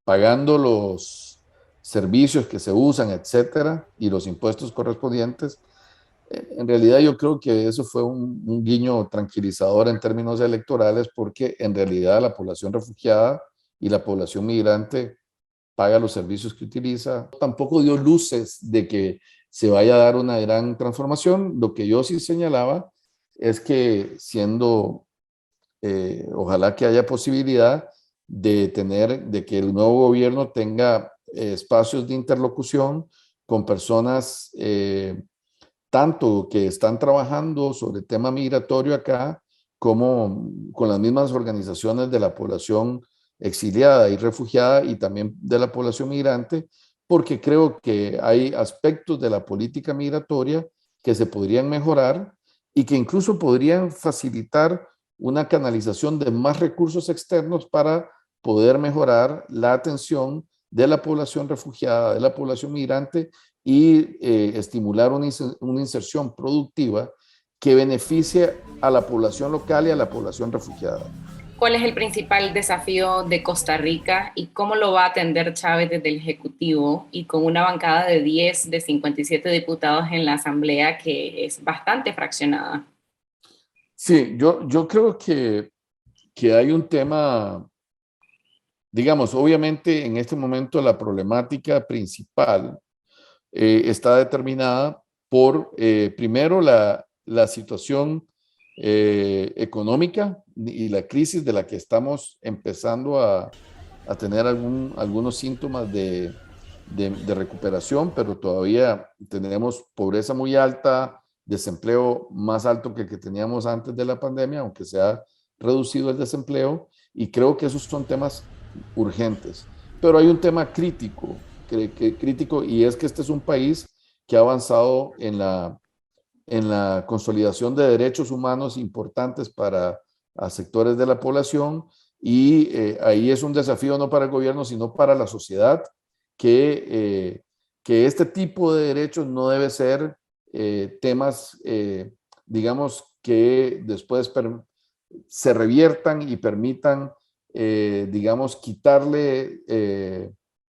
pagando los servicios que se usan, etcétera, y los impuestos correspondientes. En realidad yo creo que eso fue un guiño tranquilizador en términos electorales, porque en realidad la población refugiada y la población migrante paga los servicios que utiliza. Tampoco dio luces de que se vaya a dar una gran transformación. Lo que yo sí señalaba es que ojalá que haya posibilidad de que el nuevo gobierno tenga espacios de interlocución con personas tanto que están trabajando sobre el tema migratorio acá, como con las mismas organizaciones de la población exiliada y refugiada y también de la población migrante, porque creo que hay aspectos de la política migratoria que se podrían mejorar y que incluso podrían facilitar una canalización de más recursos externos para poder mejorar la atención de la población refugiada, de la población migrante y estimular una inserción productiva que beneficie a la población local y a la población refugiada. ¿Cuál es el principal desafío de Costa Rica y cómo lo va a atender Chávez desde el Ejecutivo y con una bancada de 10 de 57 diputados en la Asamblea que es bastante fraccionada? Sí, yo creo que hay un tema, digamos, obviamente en este momento la problemática principal está determinada por, primero, la situación económica y la crisis de la que estamos empezando a tener algunos síntomas de recuperación, pero todavía tenemos pobreza muy alta, desempleo más alto que el que teníamos antes de la pandemia, aunque se ha reducido el desempleo, y creo que esos son temas urgentes. Pero hay un tema crítico, crítico, y es que este es un país que ha avanzado en la consolidación de derechos humanos importantes para a sectores de la población, y ahí es un desafío no para el gobierno, sino para la sociedad, que este tipo de derechos no debe ser temas, digamos, que después se reviertan y permitan, digamos, quitarle,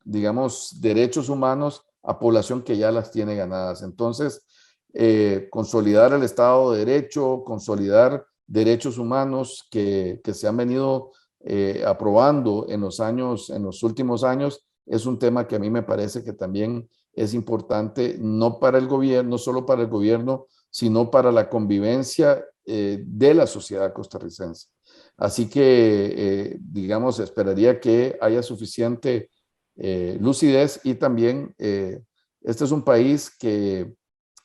digamos, derechos humanos a población que ya las tiene ganadas. Entonces, consolidar el Estado de Derecho, consolidar derechos humanos que se han venido aprobando en los últimos años, es un tema que a mí me parece que también es importante, no para el gobierno, no solo para el gobierno, sino para la convivencia de la sociedad costarricense. Así que, digamos, esperaría que haya suficiente lucidez, y también este es un país que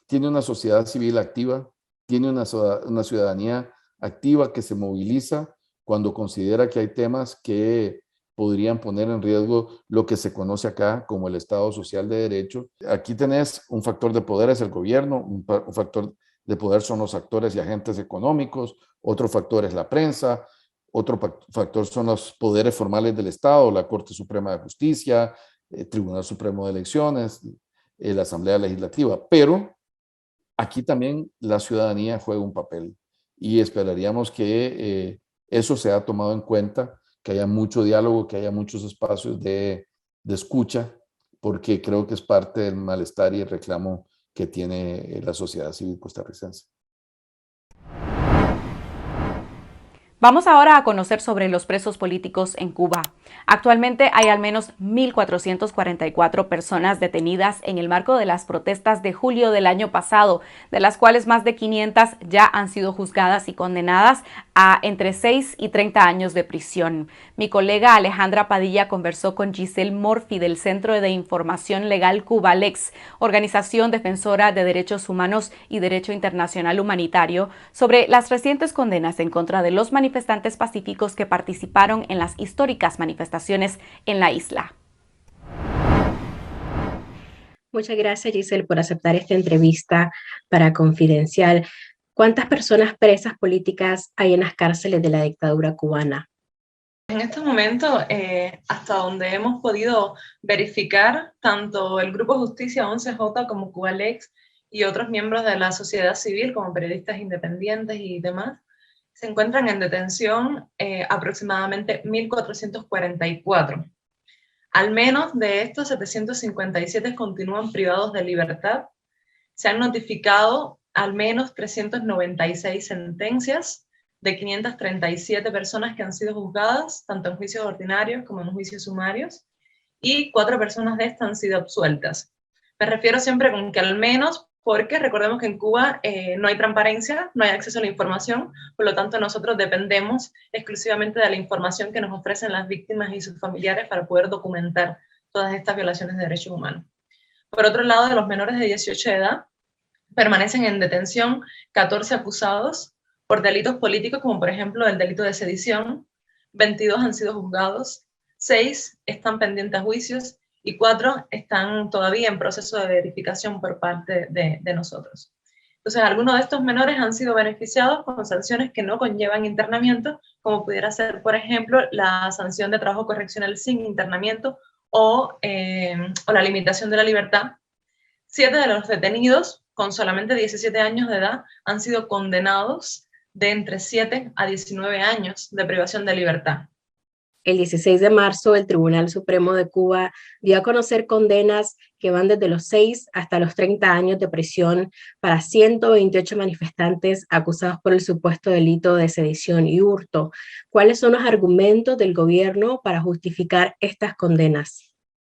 tiene una sociedad civil activa, tiene una ciudadanía activa que se moviliza cuando considera que hay temas que podrían poner en riesgo lo que se conoce acá como el Estado Social de Derecho. Aquí tenés un factor de poder, es el gobierno, un factor de poder son los actores y agentes económicos, otro factor es la prensa, otro factor son los poderes formales del Estado, la Corte Suprema de Justicia, Tribunal Supremo de Elecciones, la Asamblea Legislativa, pero aquí también la ciudadanía juega un papel, y esperaríamos que eso sea tomado en cuenta, que haya mucho diálogo, que haya muchos espacios de escucha, porque creo que es parte del malestar y el reclamo que tiene la sociedad civil costarricense. Vamos ahora a conocer sobre los presos políticos en Cuba. Actualmente hay al menos 1.444 personas detenidas en el marco de las protestas de julio del año pasado, de las cuales más de 500 ya han sido juzgadas y condenadas a entre 6 y 30 años de prisión. Mi colega Alejandra Padilla conversó con Giselle Morphy del Centro de Información Legal Cubalex, organización defensora de derechos humanos y derecho internacional humanitario, sobre las recientes condenas en contra de los manifestantes pacíficos que participaron en las históricas manifestaciones en la isla. Muchas gracias, Giselle, por aceptar esta entrevista para Confidencial. ¿Cuántas personas presas políticas hay en las cárceles de la dictadura cubana? En este momento, hasta donde hemos podido verificar, tanto el Grupo Justicia 11J como Cubalex y otros miembros de la sociedad civil, como periodistas independientes y demás, se encuentran en detención aproximadamente 1.444. Al menos de estos 757 continúan privados de libertad. Se han notificado al menos 396 sentencias de 537 personas que han sido juzgadas, tanto en juicios ordinarios como en juicios sumarios, y 4 personas de estas han sido absueltas. Me refiero siempre con que al menos, porque recordemos que en Cuba no hay transparencia, no hay acceso a la información, por lo tanto nosotros dependemos exclusivamente de la información que nos ofrecen las víctimas y sus familiares para poder documentar todas estas violaciones de derechos humanos. Por otro lado, de los menores de 18 de edad, permanecen en detención 14 acusados por delitos políticos, como por ejemplo el delito de sedición. 22 han sido juzgados, 6 están pendientes a juicios y 4 están todavía en proceso de verificación por parte de nosotros. Entonces, algunos de estos menores han sido beneficiados con sanciones que no conllevan internamiento, como pudiera ser, por ejemplo, la sanción de trabajo correccional sin internamiento o la limitación de la libertad. 7 de los detenidos, con solamente 17 años de edad, han sido condenados de entre 7 a 19 años de privación de libertad. El 16 de marzo, el Tribunal Supremo de Cuba dio a conocer condenas que van desde los 6 hasta los 30 años de prisión para 128 manifestantes acusados por el supuesto delito de sedición y hurto. ¿Cuáles son los argumentos del gobierno para justificar estas condenas?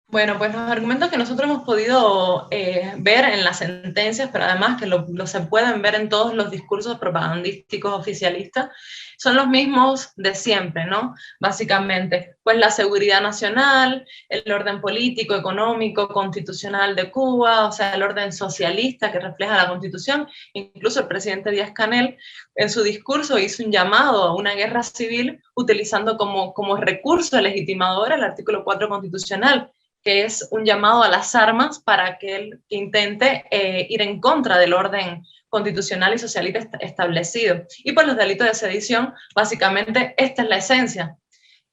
Bueno, pues los argumentos que nosotros hemos podido ver en las sentencias, pero además que lo se pueden ver en todos los discursos propagandísticos oficialistas, son los mismos de siempre, ¿no? Básicamente, pues la seguridad nacional, el orden político, económico, constitucional de Cuba, o sea, el orden socialista que refleja la Constitución. Incluso el presidente Díaz-Canel en su discurso hizo un llamado a una guerra civil utilizando como recurso legitimador el artículo 4 constitucional, que es un llamado a las armas para aquel que intente ir en contra del orden constitucional y socialista establecido. Y por los delitos de sedición, básicamente esta es la esencia.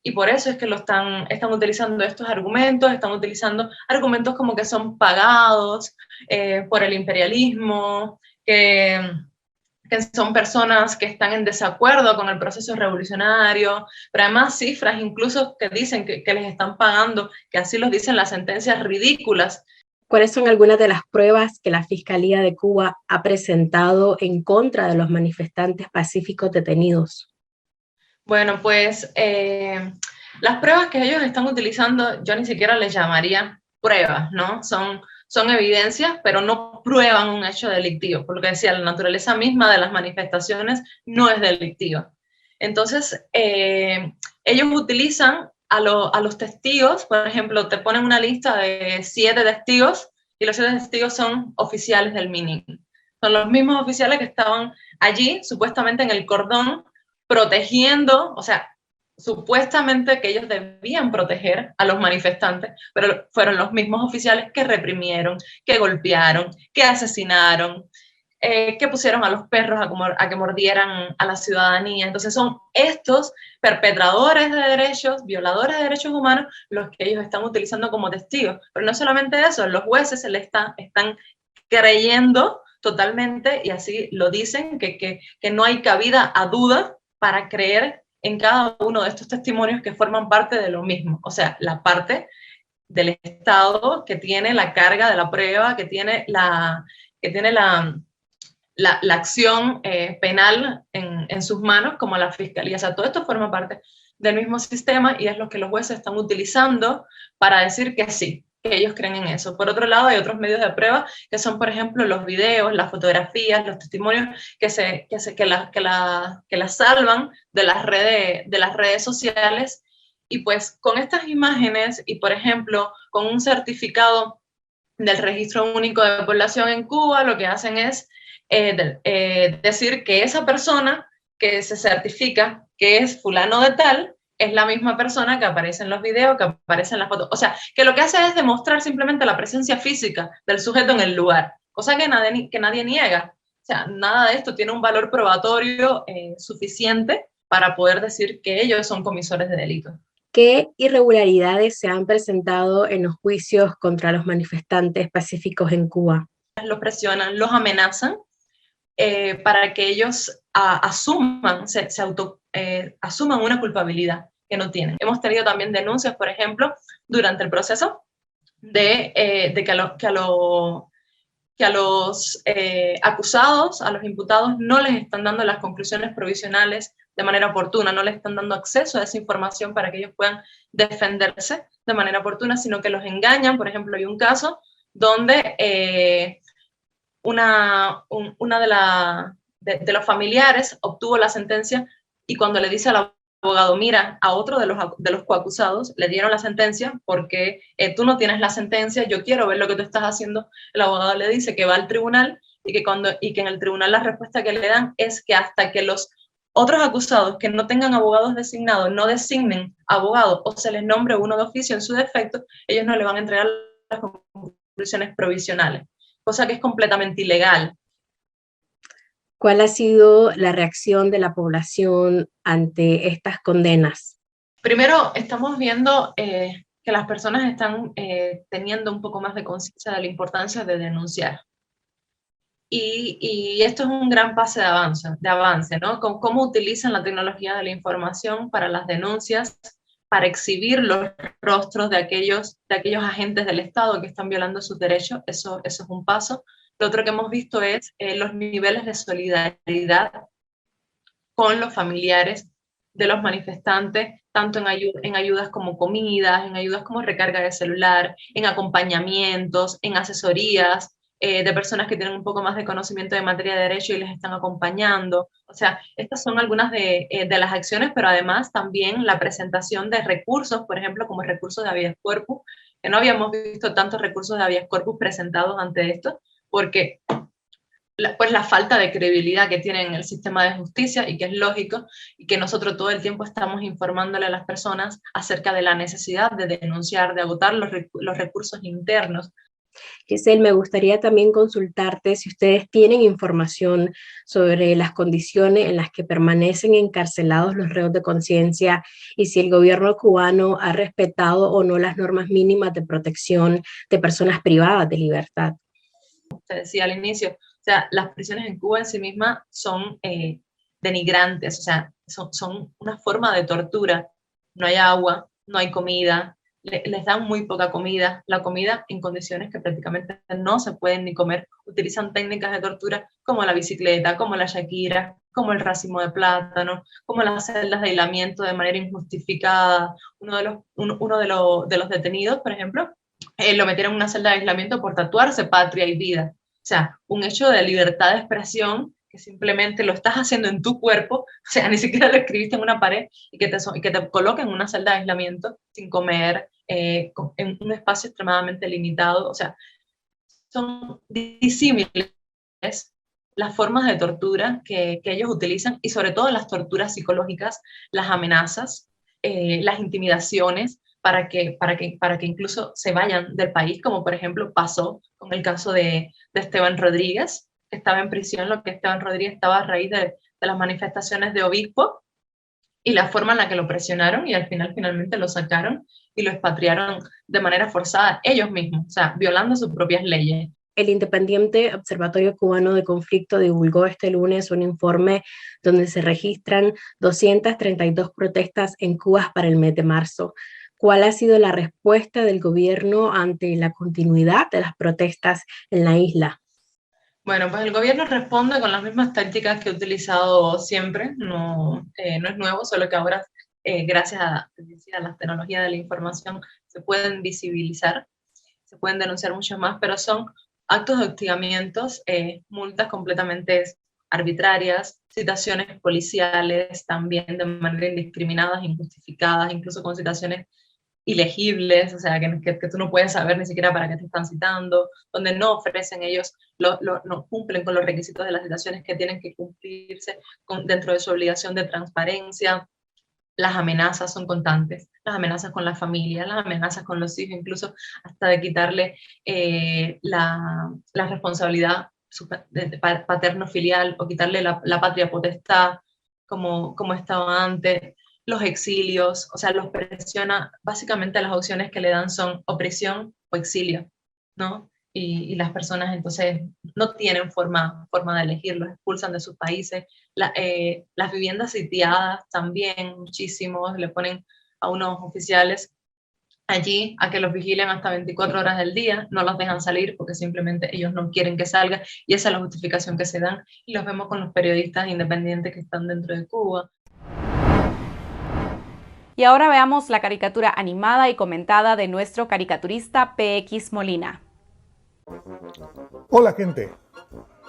Y por eso es que están utilizando estos argumentos, están utilizando argumentos como que son pagados por el imperialismo, que son personas que están en desacuerdo con el proceso revolucionario, pero además cifras incluso que dicen que les están pagando, que así los dicen las sentencias ridículas. ¿Cuáles son algunas de las pruebas que la Fiscalía de Cuba ha presentado en contra de los manifestantes pacíficos detenidos? Bueno, pues las pruebas que ellos están utilizando, yo ni siquiera les llamaría pruebas, ¿no? Son evidencias, pero no prueban un hecho delictivo, por lo que decía, la naturaleza misma de las manifestaciones no es delictiva. Entonces, ellos utilizan a los testigos, por ejemplo, te ponen una lista de 7 testigos, y los 7 testigos son oficiales del MINIC. Son los mismos oficiales que estaban allí, supuestamente en el cordón, protegiendo, o sea, supuestamente que ellos debían proteger a los manifestantes, pero fueron los mismos oficiales que reprimieron, que golpearon, que asesinaron, que pusieron a los perros a que mordieran a la ciudadanía. Entonces son estos perpetradores de derechos, violadores de derechos humanos, los que ellos están utilizando como testigos. Pero no solamente eso, los jueces se le están creyendo totalmente, y así lo dicen, que no hay cabida a duda para creer en cada uno de estos testimonios que forman parte de lo mismo, o sea, la parte del Estado que tiene la carga de la prueba, que tiene la acción penal en sus manos, como la Fiscalía. O sea, todo esto forma parte del mismo sistema y es lo que los jueces están utilizando para decir que sí, que ellos creen en eso. Por otro lado, hay otros medios de prueba que son, por ejemplo, los videos, las fotografías, los testimonios que las salvan de las redes sociales. Y pues con estas imágenes y, por ejemplo, con un certificado del Registro Único de Población en Cuba, lo que hacen es decir que esa persona que se certifica que es fulano de tal, es la misma persona que aparece en los videos, que aparece en las fotos. O sea, que lo que hace es demostrar simplemente la presencia física del sujeto en el lugar, cosa que nadie niega. O sea, nada de esto tiene un valor probatorio suficiente para poder decir que ellos son comisores de delito. ¿Qué irregularidades se han presentado en los juicios contra los manifestantes pacíficos en Cuba? los presionan, los amenazan para que ellos asuman una culpabilidad que no tienen. Hemos tenido también denuncias, por ejemplo, durante el proceso de que a los acusados, a los imputados, no les están dando las conclusiones provisionales de manera oportuna, no les están dando acceso a esa información para que ellos puedan defenderse de manera oportuna, sino que los engañan. Por ejemplo, hay un caso donde una de los familiares obtuvo la sentencia y cuando le dice al abogado, mira, a otro de los coacusados le dieron la sentencia porque tú no tienes la sentencia, yo quiero ver lo que tú estás haciendo, el abogado le dice que va al tribunal y que en el tribunal la respuesta que le dan es que hasta que los otros acusados que no tengan abogados designados no designen abogados o se les nombre uno de oficio en su defecto, ellos no le van a entregar las conclusiones provisionales, cosa que es completamente ilegal. ¿Cuál ha sido la reacción de la población ante estas condenas? Primero, estamos viendo que las personas están teniendo un poco más de conciencia de la importancia de denunciar. Y esto es un gran paso de avance, ¿no? Con cómo utilizan la tecnología de la información para las denuncias, para exhibir los rostros de aquellos agentes del Estado que están violando sus derechos. Eso es un paso. Lo otro que hemos visto es los niveles de solidaridad con los familiares de los manifestantes, tanto en ayudas como comidas, en ayudas como recarga de celular, en acompañamientos, en asesorías de personas que tienen un poco más de conocimiento de materia de derecho y les están acompañando. O sea, estas son algunas de las acciones, pero además también la presentación de recursos, por ejemplo, como recursos de habeas corpus, que no habíamos visto tantos recursos de habeas corpus presentados ante esto, porque pues la falta de credibilidad que tiene en el sistema de justicia y que es lógico y que nosotros todo el tiempo estamos informándole a las personas acerca de la necesidad de denunciar, de agotar los recursos internos. Giselle, me gustaría también consultarte si ustedes tienen información sobre las condiciones en las que permanecen encarcelados los reos de conciencia y si el gobierno cubano ha respetado o no las normas mínimas de protección de personas privadas de libertad. Te decía al inicio, o sea, las prisiones en Cuba en sí mismas son denigrantes, o sea, son una forma de tortura. No hay agua, no hay comida, les dan muy poca comida, la comida en condiciones que prácticamente no se pueden ni comer. Utilizan técnicas de tortura como la bicicleta, como la shakira, como el racimo de plátano, como las celdas de aislamiento de manera injustificada. Uno de los detenidos, por ejemplo, lo metieron en una celda de aislamiento por tatuarse patria y vida. O sea, un hecho de libertad de expresión que simplemente lo estás haciendo en tu cuerpo, o sea, ni siquiera lo escribiste en una pared y que te coloquen en una celda de aislamiento sin comer, en un espacio extremadamente limitado. O sea, son disímiles las formas de tortura que ellos utilizan y sobre todo las torturas psicológicas, las amenazas, las intimidaciones, para que incluso se vayan del país, como por ejemplo pasó con el caso de Esteban Rodríguez, que estaba en prisión, lo que Esteban Rodríguez estaba a raíz de las manifestaciones de Obispo y la forma en la que lo presionaron y al final finalmente lo sacaron y lo expatriaron de manera forzada ellos mismos, o sea, violando sus propias leyes. El Independiente Observatorio Cubano de Conflicto divulgó este lunes un informe donde se registran 232 protestas en Cuba para el mes de marzo. ¿Cuál ha sido la respuesta del gobierno ante la continuidad de las protestas en la isla? Bueno, pues el gobierno responde con las mismas tácticas que ha utilizado siempre, no es nuevo, solo que ahora, gracias a las tecnologías de la información, se pueden visibilizar, se pueden denunciar mucho más, pero son actos de hostigamientos, multas completamente arbitrarias, citaciones policiales también de manera indiscriminada, injustificadas, incluso con citaciones ilegibles, o sea, que tú no puedes saber ni siquiera para qué te están citando, donde no ofrecen ellos, no cumplen con los requisitos de las citaciones que tienen que cumplirse dentro de su obligación de transparencia. Las amenazas son constantes, las amenazas con la familia, las amenazas con los hijos, incluso hasta de quitarle la responsabilidad paterno-filial o quitarle la patria potestad como estaba antes. Los exilios, o sea, los presiona, básicamente las opciones que le dan son opresión o exilio, ¿no? y las personas entonces no tienen forma de elegir, los expulsan de sus países. Las viviendas sitiadas también, muchísimos, le ponen a unos oficiales allí a que los vigilen hasta 24 horas del día, no los dejan salir porque simplemente ellos no quieren que salga, y esa es la justificación que se dan, y los vemos con los periodistas independientes que están dentro de Cuba. Y ahora veamos la caricatura animada y comentada de nuestro caricaturista PX Molina. Hola gente,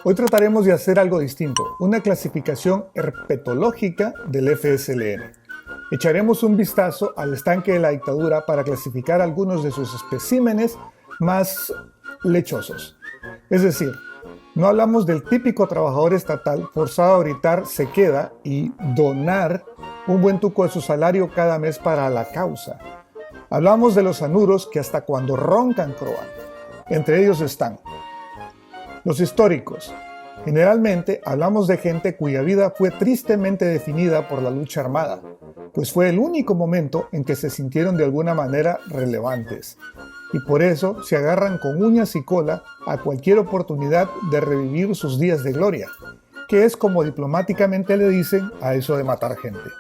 hoy trataremos de hacer algo distinto, una clasificación herpetológica del FSLN. Echaremos un vistazo al estanque de la dictadura para clasificar algunos de sus especímenes más lechosos. Es decir, no hablamos del típico trabajador estatal forzado a gritar se queda y donar un buen tuco de su salario cada mes para la causa. Hablamos de los anuros que hasta cuando roncan croan. Entre ellos están los históricos. Generalmente hablamos de gente cuya vida fue tristemente definida por la lucha armada, pues fue el único momento en que se sintieron de alguna manera relevantes, y por eso se agarran con uñas y cola a cualquier oportunidad de revivir sus días de gloria, que es como diplomáticamente le dicen a eso de matar gente.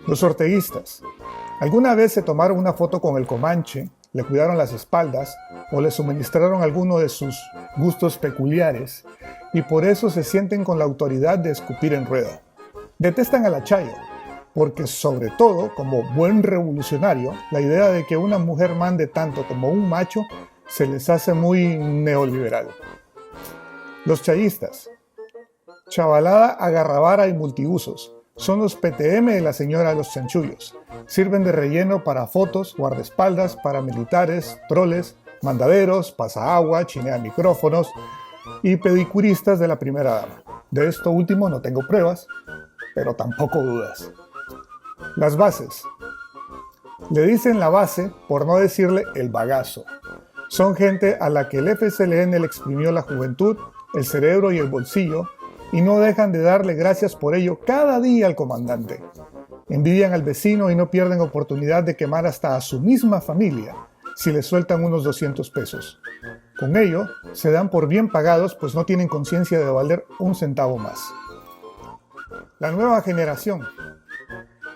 Los orteguistas. ¿Alguna vez se tomaron una foto con el Comanche, le cuidaron las espaldas o le suministraron alguno de sus gustos peculiares y por eso se sienten con la autoridad de escupir en rueda? Detestan al achayo, porque sobre todo, como buen revolucionario, la idea de que una mujer mande tanto como un macho se les hace muy neoliberal. Los chayistas. Chavalada, agarrabara y multiusos. Son los PTM de la señora de los chanchullos. Sirven de relleno para fotos, guardaespaldas, paramilitares, troles, mandaderos, pasaagua, chinean micrófonos y pedicuristas de la primera dama. De esto último no tengo pruebas, pero tampoco dudas. Las bases. Le dicen la base por no decirle el bagazo. Son gente a la que el FSLN le exprimió la juventud, el cerebro y el bolsillo, y no dejan de darle gracias por ello cada día al comandante. Envidian al vecino y no pierden oportunidad de quemar hasta a su misma familia si le sueltan unos 200 pesos. Con ello, se dan por bien pagados, pues no tienen conciencia de valer un centavo más. La nueva generación.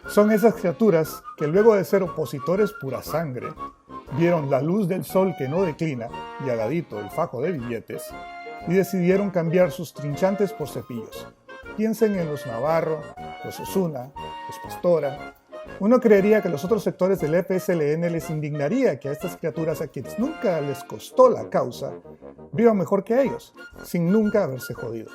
Son esas criaturas que luego de ser opositores pura sangre, vieron la luz del sol que no declina y al ladito el fajo de billetes, y decidieron cambiar sus trinchantes por cepillos. Piensen en los Navarro, los Osuna, los Pastora. Uno creería que los otros sectores del FSLN les indignaría que a estas criaturas a quienes nunca les costó la causa, vivan mejor que ellos, sin nunca haberse jodido.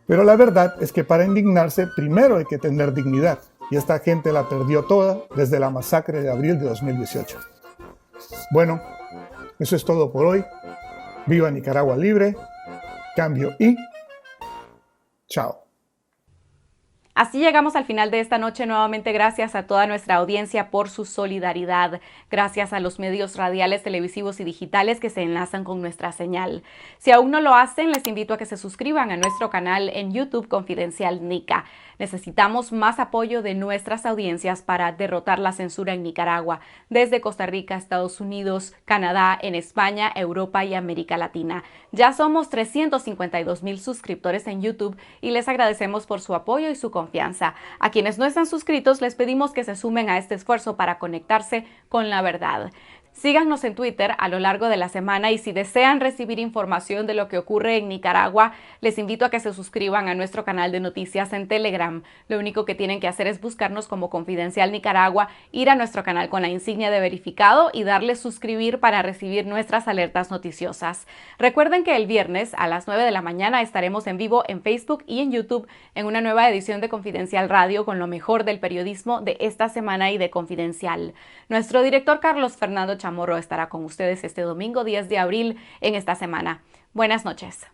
Pero la verdad es que para indignarse primero hay que tener dignidad, y esta gente la perdió toda desde la masacre de abril de 2018. Bueno, eso es todo por hoy. Viva Nicaragua libre, cambio y chao. Así llegamos al final de esta noche. Nuevamente gracias a toda nuestra audiencia por su solidaridad. Gracias a los medios radiales, televisivos y digitales que se enlazan con nuestra señal. Si aún no lo hacen, les invito a que se suscriban a nuestro canal en YouTube Confidencial Nica. Necesitamos más apoyo de nuestras audiencias para derrotar la censura en Nicaragua, desde Costa Rica, Estados Unidos, Canadá, en España, Europa y América Latina. Ya somos 352,000 suscriptores en YouTube y les agradecemos por su apoyo y su confianza. A quienes no están suscritos, les pedimos que se sumen a este esfuerzo para conectarse con la verdad. Síganos en Twitter a lo largo de la semana y si desean recibir información de lo que ocurre en Nicaragua, les invito a que se suscriban a nuestro canal de noticias en Telegram. Lo único que tienen que hacer es buscarnos como Confidencial Nicaragua, ir a nuestro canal con la insignia de verificado y darle suscribir para recibir nuestras alertas noticiosas. Recuerden que el viernes a las 9 de la mañana estaremos en vivo en Facebook y en YouTube en una nueva edición de Confidencial Radio con lo mejor del periodismo de esta semana y de Confidencial. Nuestro director Carlos Fernando Chamorro estará con ustedes este domingo 10 de abril en esta semana. Buenas noches.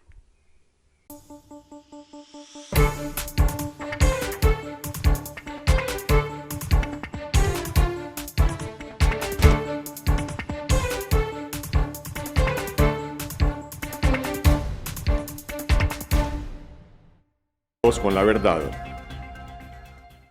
Con la verdad.